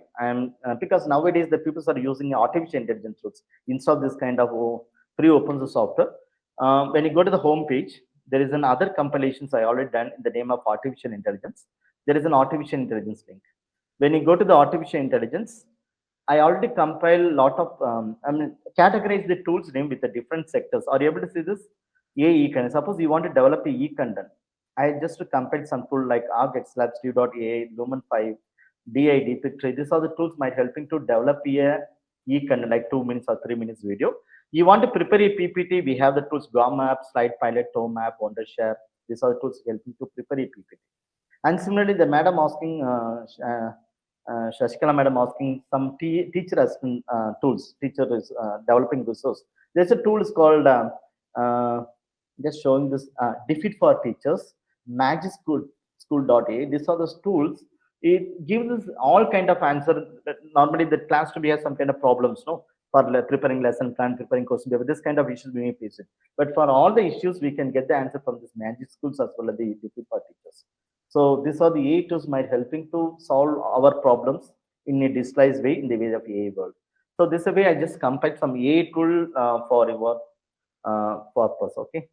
because nowadays the people are using artificial intelligence tools instead of this kind of free open source software. When you go to the home page, there is another compilations I already done in the name of artificial intelligence. There is an artificial intelligence link. When you go to the artificial intelligence, I already compile a lot of, categorize the tools name with the different sectors. Are you able to see this? E-content. Suppose you want to develop a e-content. I just compiled some tool like ArcXLab, Steve.ai, Lumen 5, DID, Picture. These are the tools might helping to develop a e-content like 2 minutes or 3 minutes video. You want to prepare a PPT, we have the tools GOMAP, Slide Pilot, ToeMap, Wondershare. These are the tools helping to prepare a PPT. And similarly, the madam asking, Shashikala madam asking some teacher assistant tools, teacher is developing resource. There's a tool is called, just showing this, Defeat for Teachers, Magic School.a. These are the tools. It gives us all kind of answer. Normally the class to be has some kind of problems, no? For preparing lesson plan, preparing question paper, this kind of issues we may face it. But for all the issues, we can get the answer from this Magic Schools as well as the Defeat for Teachers. So these are the AI tools might helping to solve our problems in a digitalized way in the way of AI world. So this way I just compiled some AI tool for your purpose. Okay.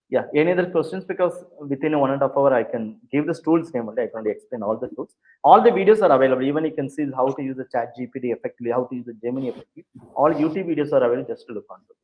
Yeah. Any other questions? Because within 1.5 hours I can give the tools name only. I can only explain all the tools. All the videos are available. Even you can see how to use the Chat GPT effectively, how to use the Gemini effectively. All YouTube videos are available. Just to look on to this.